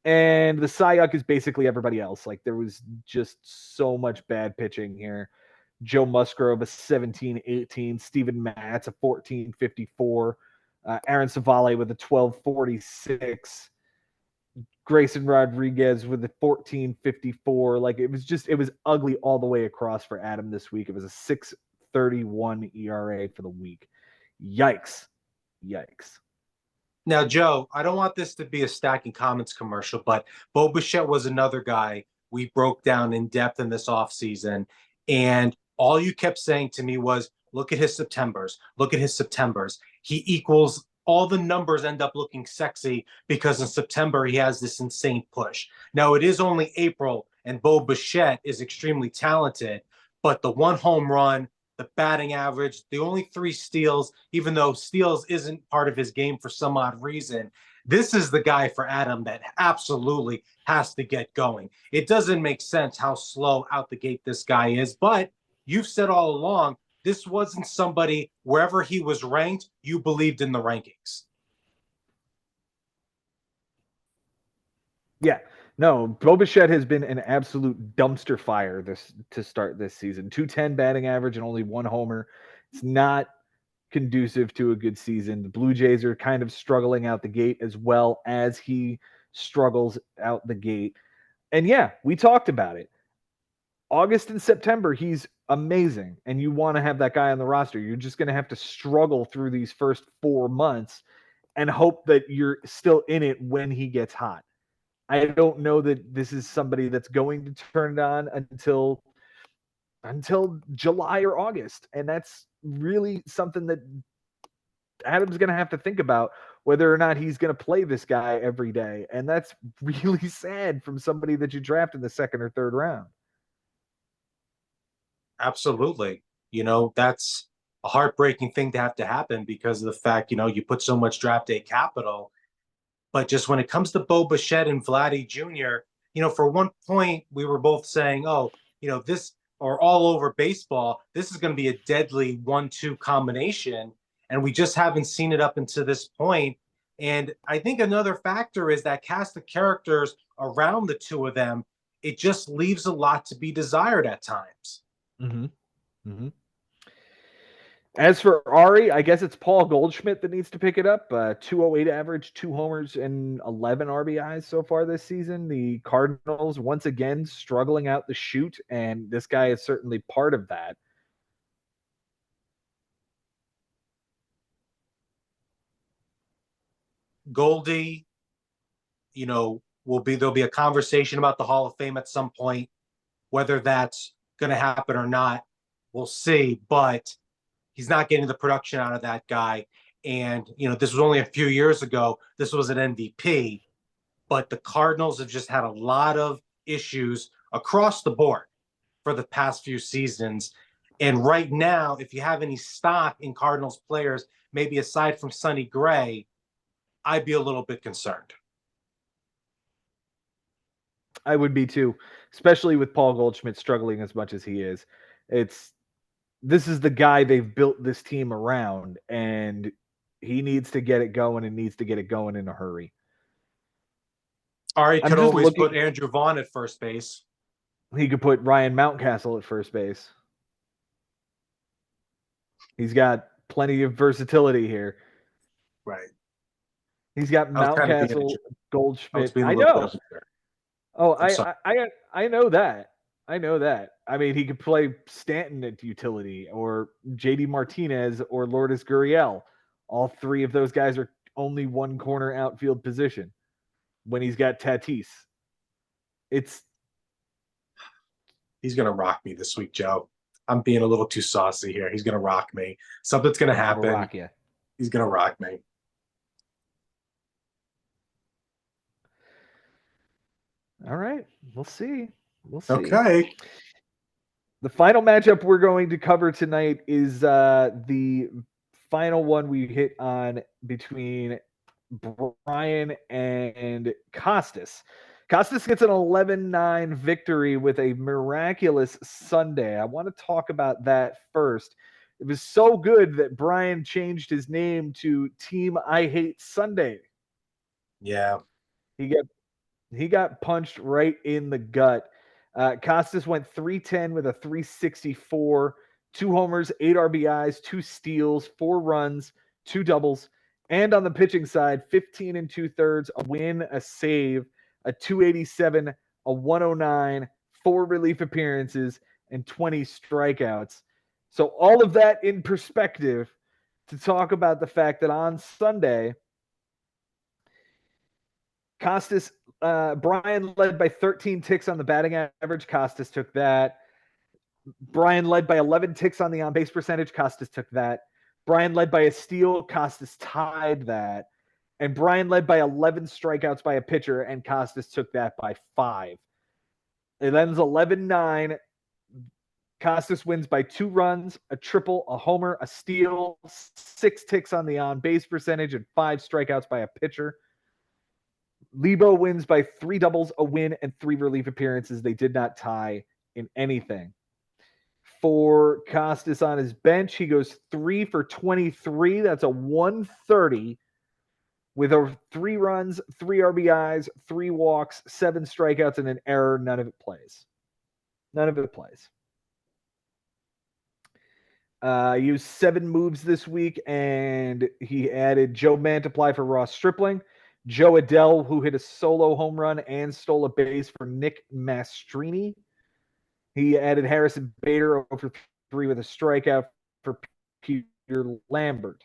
And the Cy Young is basically everybody else. Like there was just so much bad pitching here. Joe Musgrove, a 17-18. Steven Matz, a 14-54. Aaron Savale with a 12-46. Grayson Rodriguez with a 14-54. Like it was ugly all the way across for Adam this week. It was a 6.31 ERA for the week. Yikes. Yikes. Now, Joe, I don't want this to be a stacking comments commercial, but Bo Bichette was another guy we broke down in depth in this offseason. And all you kept saying to me was, look at his Septembers. Look at his Septembers. He equals all the numbers end up looking sexy because in September he has this insane push. Now, it is only April, and Bo Bichette is extremely talented, but the one home run, the batting average, the only 3 steals, even though steals isn't part of his game for some odd reason. This is the guy for Adam that absolutely has to get going. It doesn't make sense how slow out the gate this guy is, but you've said all along, this wasn't somebody wherever he was ranked, you believed in the rankings. Yeah. No, Bo Bichette has been an absolute dumpster fire to start this season. 210 batting average and only 1 homer. It's not conducive to a good season. The Blue Jays are kind of struggling out the gate as well as he struggles out the gate. And yeah, we talked about it. August and September, he's amazing. And you want to have that guy on the roster. You're just going to have to struggle through these first 4 months and hope that you're still in it when he gets hot. I don't know that this is somebody that's going to turn it on until July or August. And that's really something that Adam's going to have to think about whether or not he's going to play this guy every day. And that's really sad from somebody that you draft in the second or third round. Absolutely. That's a heartbreaking thing to have to happen because of the fact, you put so much draft day capital. But just when it comes to Bo Bichette and Vladdy Jr., for one point we were both saying, oh, this or all over baseball, this is going to be a deadly 1-2 combination. And we just haven't seen it up until this point. And I think another factor is that cast of characters around the two of them, it just leaves a lot to be desired at times. Mm-hmm. Mm-hmm. As for Ari, I guess it's Paul Goldschmidt that needs to pick it up. 208 average, 2 homers, and 11 RBIs so far this season. The Cardinals, once again, struggling out the chute, and this guy is certainly part of that. Goldie, there'll be a conversation about the Hall of Fame at some point. Whether that's going to happen or not, we'll see. But he's not getting the production out of that guy. And, this was only a few years ago. This was an MVP. But the Cardinals have just had a lot of issues across the board for the past few seasons. And right now, if you have any stock in Cardinals players, maybe aside from Sonny Gray, I'd be a little bit concerned. I would be too, especially with Paul Goldschmidt struggling as much as he is. This is the guy they've built this team around, and he needs to get it going and needs to get it going in a hurry. Ari could always put Andrew Vaughn at first base. He could put Ryan Mountcastle at first base. He's got plenty of versatility here. Right. He's got Mountcastle, Goldschmidt. I know. Oh, I know that. I know that. I mean, he could play Stanton at utility, or JD Martinez, or Lourdes Gurriel. All three of those guys are only one corner outfield position when he's got Tatis. He's going to rock me this week, Joe. I'm being a little too saucy here. He's going to rock me. Something's going to happen. Rock you. He's going to rock me. All right. We'll see. We'll see. Okay. The final matchup we're going to cover tonight is the final one we hit on between Bryan and Kostas. Kostas gets an 11-9 victory with a miraculous Sunday. I want to talk about that first. It was so good that Bryan changed his name to Team I Hate Sunday. Yeah. He got punched right in the gut. Kostas went 310 with a 364, 2 homers, 8 RBIs, 2 steals, 4 runs, 2 doubles. And on the pitching side, 15 2/3, a win, a save, a 287, a 109, 4 relief appearances, and 20 strikeouts. So all of that in perspective to talk about the fact that on Sunday, Kostas, Bryan led by 13 ticks on the batting average. Kostas took that. Bryan led by 11 ticks on the on-base percentage. Kostas took that. Bryan led by a steal. Kostas tied that. And Bryan led by 11 strikeouts by a pitcher, and Kostas took that by 5. It ends 11-9. Kostas wins by 2 runs, a triple, a homer, a steal, 6 ticks on the on-base percentage, and 5 strikeouts by a pitcher. Lebo wins by 3 doubles, a win, and 3 relief appearances. They did not tie in anything. For Kostas on his bench, he goes 3 for 23. That's a 130 with over 3 runs, 3 RBIs, 3 walks, 7 strikeouts, and an error. None of it plays. He used 7 moves this week, and he added Joe Mantiply for Ross Stripling, Joe Adell, who hit a solo home run and stole a base for Nick Mastrini. He added Harrison Bader over 3 with a strikeout for Peter Lambert.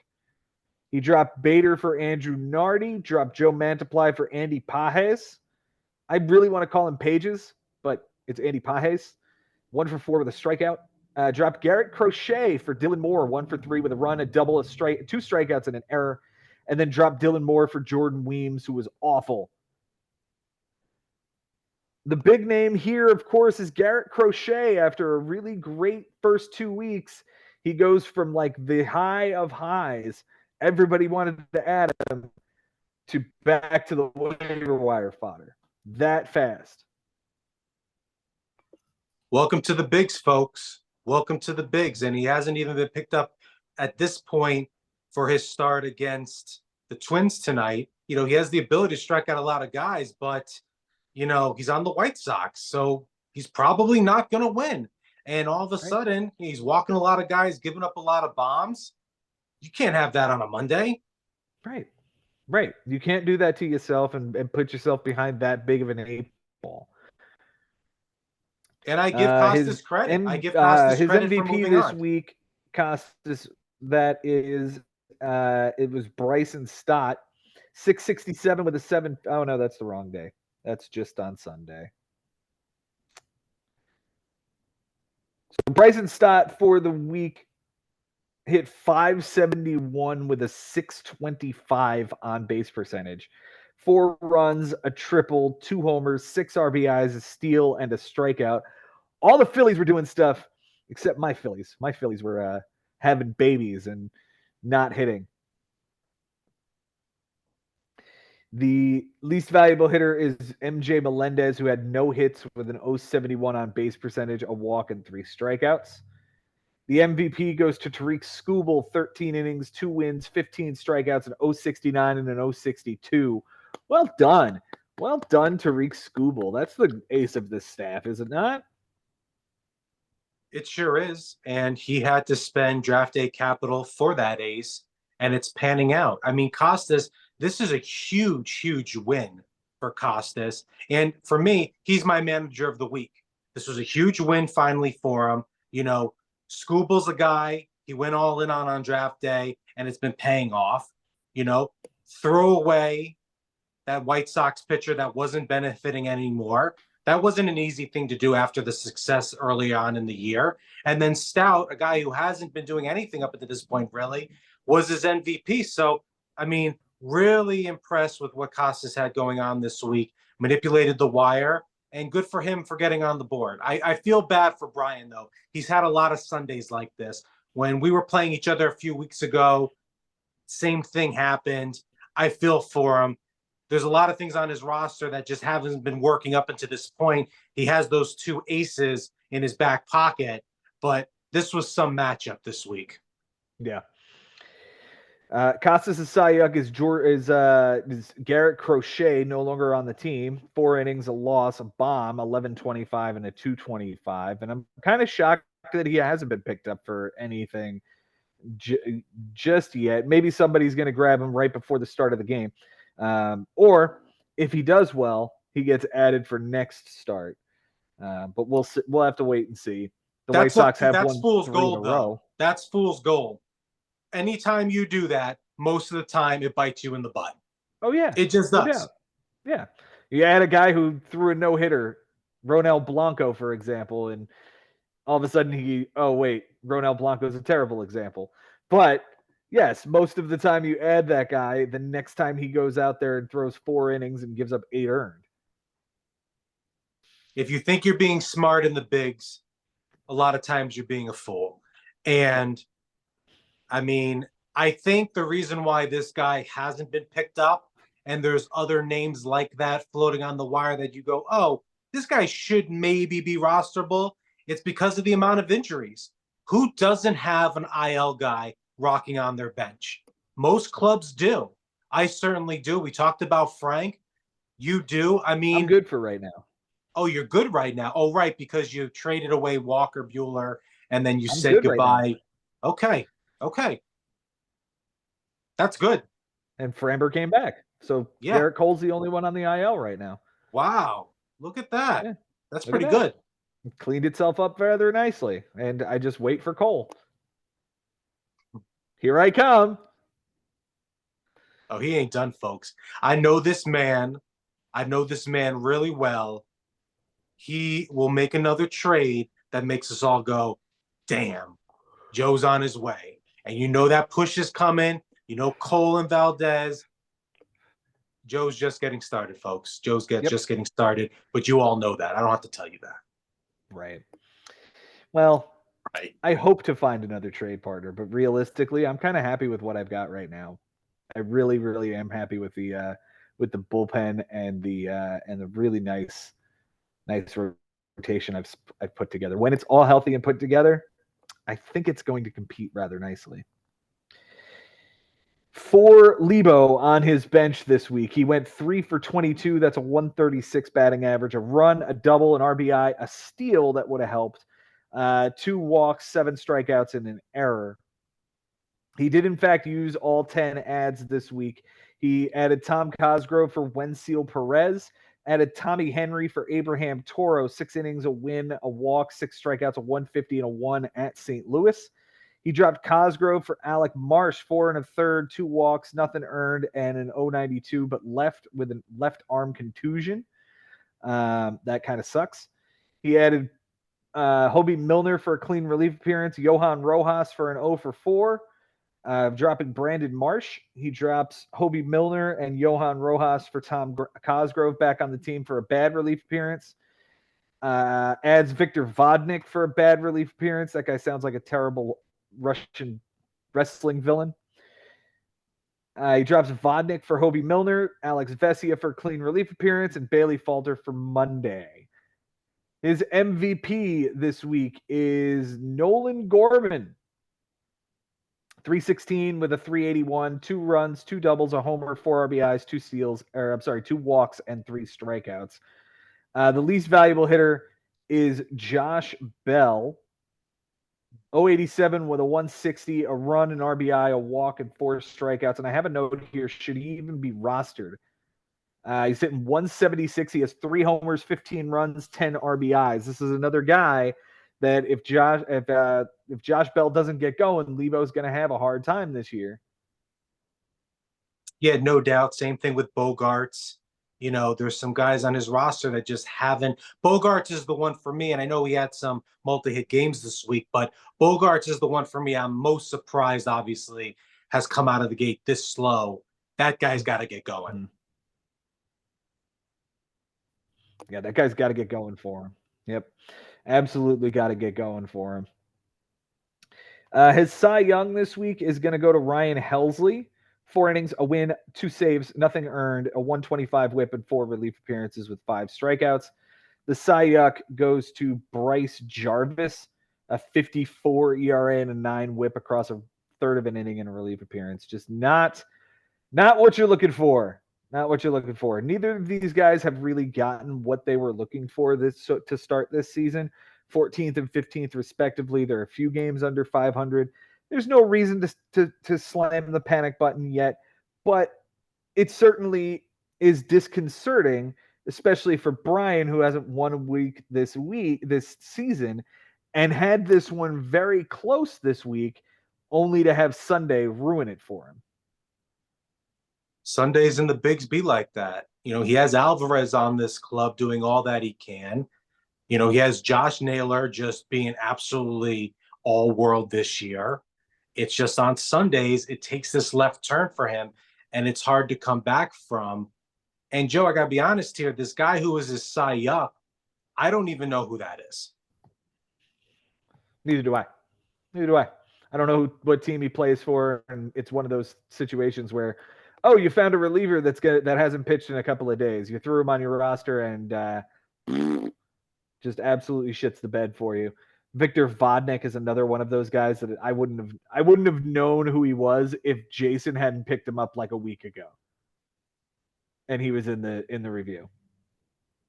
He dropped Bader for Andrew Nardi, dropped Joe Mantiply for Andy Pages. I really want to call him Pages, but it's Andy Pages. 1 for 4 with a strikeout. Dropped Garrett Crochet for Dylan Moore, 1 for 3 with a run, a double, 2 strikeouts, and an error. And then dropped Dylan Moore for Jordan Weems, who was awful. The big name here, of course, is Garrett Crochet. After a really great first 2 weeks, he goes from like the high of highs. Everybody wanted to add him to back to the waiver wire fodder that fast. Welcome to the bigs, folks. Welcome to the bigs. And he hasn't even been picked up at this point for his start against the Twins tonight. You know, he has the ability to strike out a lot of guys, but, you know, he's on the White Sox. So he's probably not going to win. And all of a sudden, he's walking a lot of guys, giving up a lot of bombs. You can't have that on a Monday. Right. You can't do that to yourself and put yourself behind that big of an 8-ball. And I give Kostas credit. I give Kostas his credit for MVP moving this on. week, Kostas, that is, it was Bryson Stott, 667 with a 7. Oh, no, that's the wrong day. That's just on Sunday. So Bryson Stott for the week hit 571 with a 625 on base percentage. 4 runs, a triple, 2 homers, 6 RBIs, a steal, and a strikeout. All the Phillies were doing stuff except my Phillies. My Phillies were having babies and not hitting. The least valuable hitter is MJ Melendez, who had no hits with an 071 on base percentage, a walk, and 3 strikeouts. The MVP goes to Tariq Skubal, 13 innings, 2 wins, 15 strikeouts, an 069 and an 062. Well done. Well done, Tariq Skubal. That's the ace of this staff, is it not? It sure is. And he had to spend draft day capital for that ace, and it's panning out. I mean, Kostas, this is a huge, huge win for Kostas. And for me, he's my manager of the week. This was a huge win finally for him. You know, Scubal's a guy he went all in on draft day, and it's been paying off. You know, throw away that White Sox pitcher that wasn't benefiting anymore. That wasn't an easy thing to do after the success early on in the year. And then Stout, a guy who hasn't been doing anything up to this point, really, was his MVP. So, I mean, really impressed with what Kostas had going on this week, manipulated the wire, and good for him for getting on the board. I feel bad for Bryan, though. He's had a lot of Sundays like this. When we were playing each other a few weeks ago, same thing happened. I feel for him. There's a lot of things on his roster that just haven't been working up until this point. He has those 2 aces in his back pocket, but this was some matchup this week. Yeah. Kostas' Cy Young is Garrett Crochet, no longer on the team. 4 innings, a loss, a bomb, 11.25 and a 2.25. And I'm kind of shocked that he hasn't been picked up for anything just yet. Maybe somebody's going to grab him right before the start of the game. Or if he does well, he gets added for next start. But we'll have to wait and see. The White Sox have won fool's 3 gold, in a row. That's fool's gold. Anytime you do that, most of the time it bites you in the butt. Oh yeah, it just no does. Doubt. Yeah, you had a guy who threw a no-hitter, Ronel Blanco, for example, and all of a sudden Ronel Blanco is a terrible example. But yes, most of the time you add that guy, the next time he goes out there and throws 4 innings and gives up 8 earned. If you think you're being smart in the bigs, a lot of times you're being a fool. And I mean, I think the reason why this guy hasn't been picked up, and there's other names like that floating on the wire that you go, oh, this guy should maybe be rosterable, it's because of the amount of injuries. Who doesn't have an IL guy rocking on their bench? Most clubs do. I certainly do. We talked about Frank. You do. I mean, I'm good for right now. Oh, you're good right now. Oh, right, because you traded away Walker Buehler and then you I'm said goodbye. Right Okay. That's good. And Framber came back. So Yeah. Garrett Cole's the only one on the IL right now. Wow. Look at that. Yeah. That's pretty good. It cleaned itself up rather nicely. And I just wait for Cole. Here I come. Oh, he ain't done, folks. I know this man really well. He will make another trade that makes us all go, damn, Joe's on his way. And you know that push is coming. You know Cole and Valdez. Joe's just getting started, folks. Just getting started. But you all know that. I don't have to tell you that. Right. Well, I hope to find another trade partner, but realistically, I'm kind of happy with what I've got right now. I really, really am happy with the bullpen and the really nice rotation I've put together. When it's all healthy and put together, I think it's going to compete rather nicely. For Lebo on his bench this week, he went 3 for 22. That's a 136 batting average, a run, a double, an RBI, a steal that would have helped, 2 walks, 7 strikeouts, and an error. He did, in fact, use all 10 ads this week. He added Tom Cosgrove for Wensil Perez, added Tommy Henry for Abraham Toro, 6 innings, a win, a walk, 6 strikeouts, a 150, and a 1 at St. Louis. He dropped Cosgrove for Alec Marsh, 4 1/3, 2 walks, nothing earned, and an 0.92, but left with a left arm contusion. That kind of sucks. He added Hobie Milner for a clean relief appearance, Johan Rojas for an 0 for 4. Dropping Brandon Marsh. He drops Hobie Milner and Johan Rojas for Tom Cosgrove back on the team for a bad relief appearance. Adds Victor Vodnik for a bad relief appearance. That guy sounds like a terrible Russian wrestling villain. He drops Vodnik for Hobie Milner, Alex Vesia for clean relief appearance, and Bailey Falter for Monday. His MVP this week is Nolan Gorman. 316 with a 381, 2 runs, 2 doubles, a homer, 4 RBIs, 2 steals, 2 walks, and 3 strikeouts. The least valuable hitter is Josh Bell. 087 with a 160, a run, an RBI, a walk, and 4 strikeouts. And I have a note here. Should he even be rostered? He's hitting 176. He has 3 homers, 15 runs, 10 RBIs. This is another guy that if Josh Bell doesn't get going, Lebo's going to have a hard time this year. Yeah, no doubt. Same thing with Bogarts. You know, there's some guys on his roster that just haven't. Bogarts is the one for me, and I know he had some multi-hit games this week, but Bogarts is the one for me. I'm most surprised, obviously, has come out of the gate this slow. That guy's got to get going. Yeah, that guy's got to get going for him. Yep. Absolutely got to get going for him. His Cy Young this week is going to go to Ryan Helsley. 4 innings, a win, 2 saves, nothing earned, a 125 whip, and 4 relief appearances with 5 strikeouts. The Cy Young goes to Bryce Jarvis, a 54 ERA and a 9 whip across a third of an inning and a relief appearance. Just not what you're looking for. Not what you're looking for. Neither of these guys have really gotten what they were looking for to start this season. 14th and 15th, respectively. There are a few games under 500. There's no reason to slam the panic button yet, but it certainly is disconcerting, especially for Bryan, who hasn't won a week this season, and had this one very close this week, only to have Sunday ruin it for him. Sundays in the bigs be like that. You know, he has Alvarez on this club doing all that he can. You know, he has Josh Naylor just being absolutely all world this year. It's just on Sundays, it takes this left turn for him, and it's hard to come back from. And Joe, I got to be honest here, this guy who is his Cy Young, I don't even know who that is. Neither do I. I don't know what team he plays for, and it's one of those situations where, oh, you found a reliever that hasn't pitched in a couple of days. You threw him on your roster and just absolutely shits the bed for you. Victor Vodnik is another one of those guys that I wouldn't have known who he was if Jason hadn't picked him up like a week ago, and he was in the review.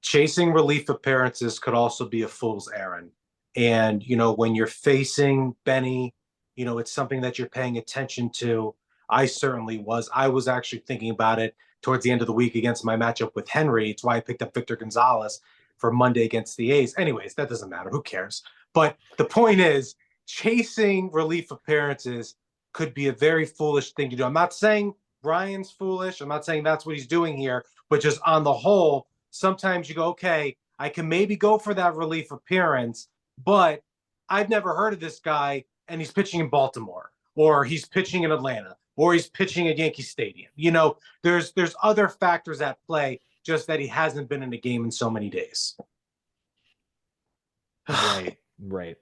Chasing relief appearances could also be a fool's errand. And, you know, when you're facing Benny, you know, it's something that you're paying attention to. I certainly was. I was actually thinking about it towards the end of the week against my matchup with Henry. It's why I picked up Victor Gonzalez for Monday against the A's. Anyways, that doesn't matter. Who cares? But the point is, chasing relief appearances could be a very foolish thing to do. I'm not saying Bryan's foolish. I'm not saying that's what he's doing here, but just on the whole, sometimes you go, okay, I can maybe go for that relief appearance, but I've never heard of this guy, and he's pitching in Baltimore, or he's pitching in Atlanta, or he's pitching at Yankee Stadium. You know, there's other factors at play, just that he hasn't been in a game in so many days. Right.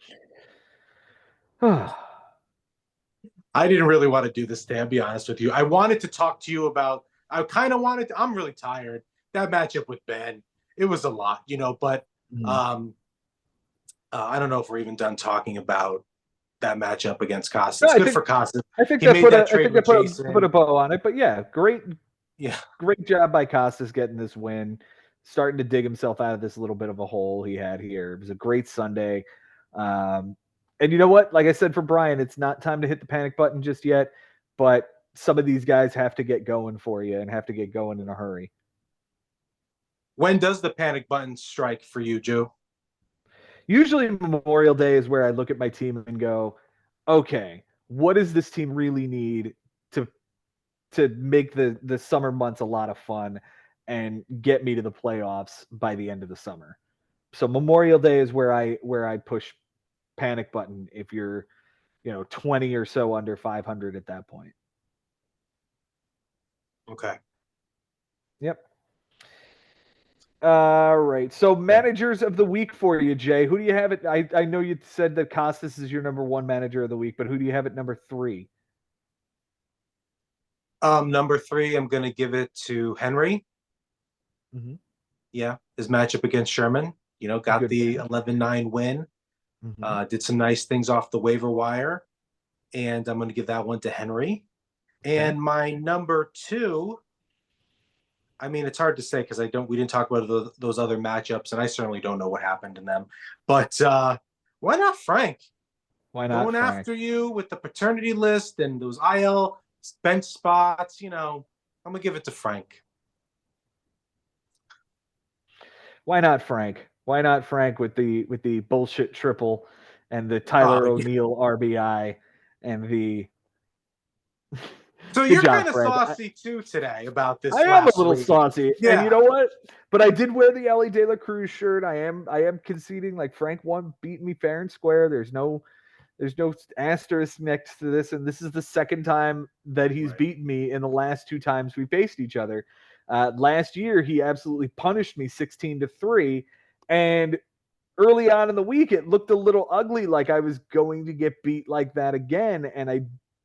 I didn't really want to do this today, I'll be honest with you. I wanted to talk to you about, I kind of wanted to, I'm really tired. That matchup with Ben, it was a lot, but Mm. um, I don't know if we're even done talking about that matchup against No, Kostas. Good for Kostas. I think He that made put that a I trade think with that put a Jason. bow on it. But yeah, Yeah. great job by Kostas getting this win, starting to dig himself out of this little bit of a hole he had here. It was a great Sunday. And you know what? Like I said for Bryan, it's not time to hit the panic button just yet, but some of these guys have to get going for you and have to get going in a hurry. When does the panic button strike for you, Joe? Usually Memorial Day is where I look at my team and go, okay, what does this team really need to make the summer months a lot of fun and get me to the playoffs by the end of the summer. So Memorial Day is where I push panic button if you're, 20 or so under 500 at that point. Okay. Yep. All right. So Okay. managers of the week for you, Jay. Who do you have it? I know you said that Kostas is your number one manager of the week, but who do you have at number three? Number three, I'm going to give it to Henry. Mm-hmm. Yeah, his matchup against Sherman. Got Good the win. 11-9 win. Mm-hmm. Did some nice things off the waiver wire, and I'm going to give that one to Henry. Okay. And my number two, I mean, it's hard to say because we didn't talk about those other matchups, and I certainly don't know what happened in them. But why not Frank? Why not Going Frank? after you with the paternity list and those IL bench spots, I'm gonna give it to Frank. Why not Frank? Why not Frank with the bullshit triple and the Oh, Tyler yeah. O'Neill RBI and the So good you're job, kind of Frank. saucy too today about I this am a last little week. saucy, and you Yeah, know what? But I did wear the Ellie De La Cruz shirt. I am conceding like Frank won, beat me fair and square. There's no asterisk next to this, and this is the second time that he's right. beaten me in the last two times we faced each other. Last year, he absolutely punished me 16-3, and early on in the week, it looked a little ugly, like I was going to get beat like that again, and I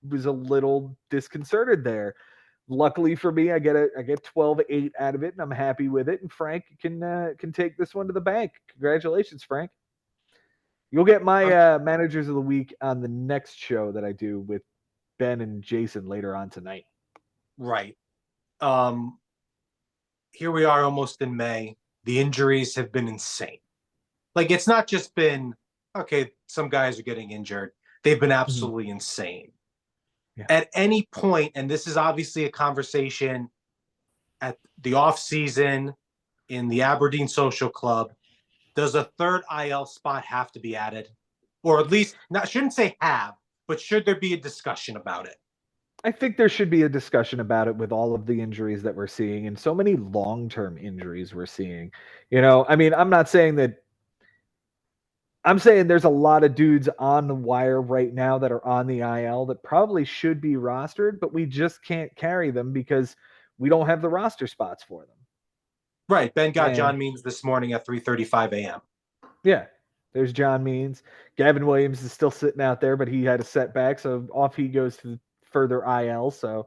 was a little disconcerted there. Luckily for me, I get 12-8 out of it, and I'm happy with it. And Frank can take this one to the bank. Congratulations, Frank. You'll get my Um, managers of the week on the next show that I do with Ben and Jason later on tonight. right. Um, Here we are almost in May. The injuries have been insane. Like it's not just been okay, some guys are getting injured. They've been Mhm. absolutely insane. Yeah. At any point, and this is obviously a conversation at the off season in the Aberdeen Social Club, does a third IL spot have to be added? Or at least not shouldn't say have, but should there be a discussion about it? I think there should be a discussion about it with all of the injuries that we're seeing and so many long-term injuries we're seeing. I mean, I'm saying there's a lot of dudes on the wire right now that are on the IL that probably should be rostered, but we just can't carry them because we don't have the roster spots for them. Right. Ben got And John Means this morning at 3:35 a.m. yeah, there's John Means. Gavin Williams is still sitting out there, but he had a setback, so off he goes to further IL. So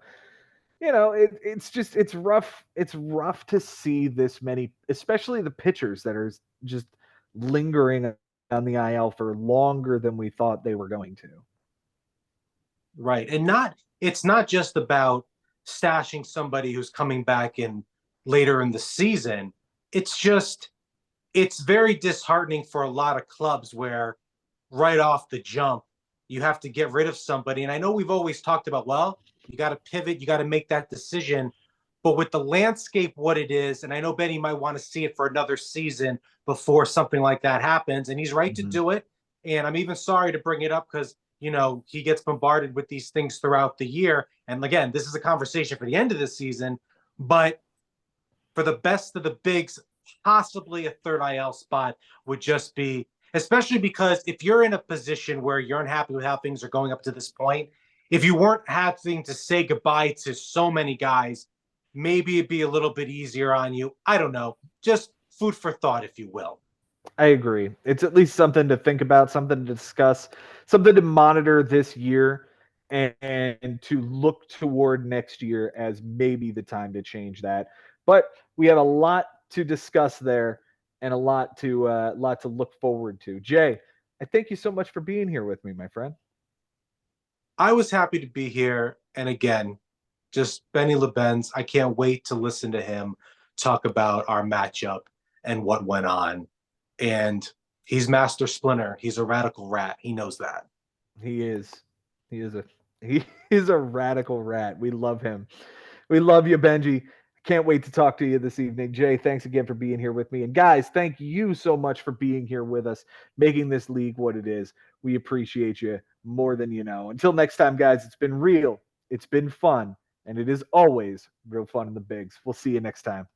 it's just it's rough. It's rough to see this many, especially the pitchers that are just lingering on the IL for longer than we thought they were going to. Right. And it's not just about stashing somebody who's coming back in later in the season. It's just it's very disheartening for a lot of clubs where right off the jump you have to get rid of somebody. And I know we've always talked about, well, you got to pivot, you got to make that decision. But with the landscape what it is, and I know Benny might want to see it for another season before something like that happens, and he's right to Mm-hmm. do it. And I'm even sorry to bring it up because he gets bombarded with these things throughout the year. And again, this is a conversation for the end of the season, but for the best of the bigs, possibly a third IL spot would just be, especially because if you're in a position where you're unhappy with how things are going up to this point, if you weren't having to say goodbye to so many guys, maybe it'd be a little bit easier on you. I don't know. Just food for thought, if you will. I agree. It's at least something to think about, something to discuss, something to monitor this year. and to look toward next year as maybe the time to change that. But we have a lot to discuss there and a lot to look forward to. Jay, I thank you so much for being here with me, my friend. I was happy to be here. And again, just Benny LeBenz. I can't wait to listen to him talk about our matchup and what went on. And he's Master Splinter. He's a radical rat. He knows that. He is. He is a he is a radical rat. We love him. We love you, Benji. Can't wait to talk to you this evening. Jay, thanks again for being here with me. And guys, thank you so much for being here with us, making this league what it is. We appreciate you more than you know. Until next time, guys, it's been real, it's been fun, and it is always real fun in the bigs. We'll see you next time.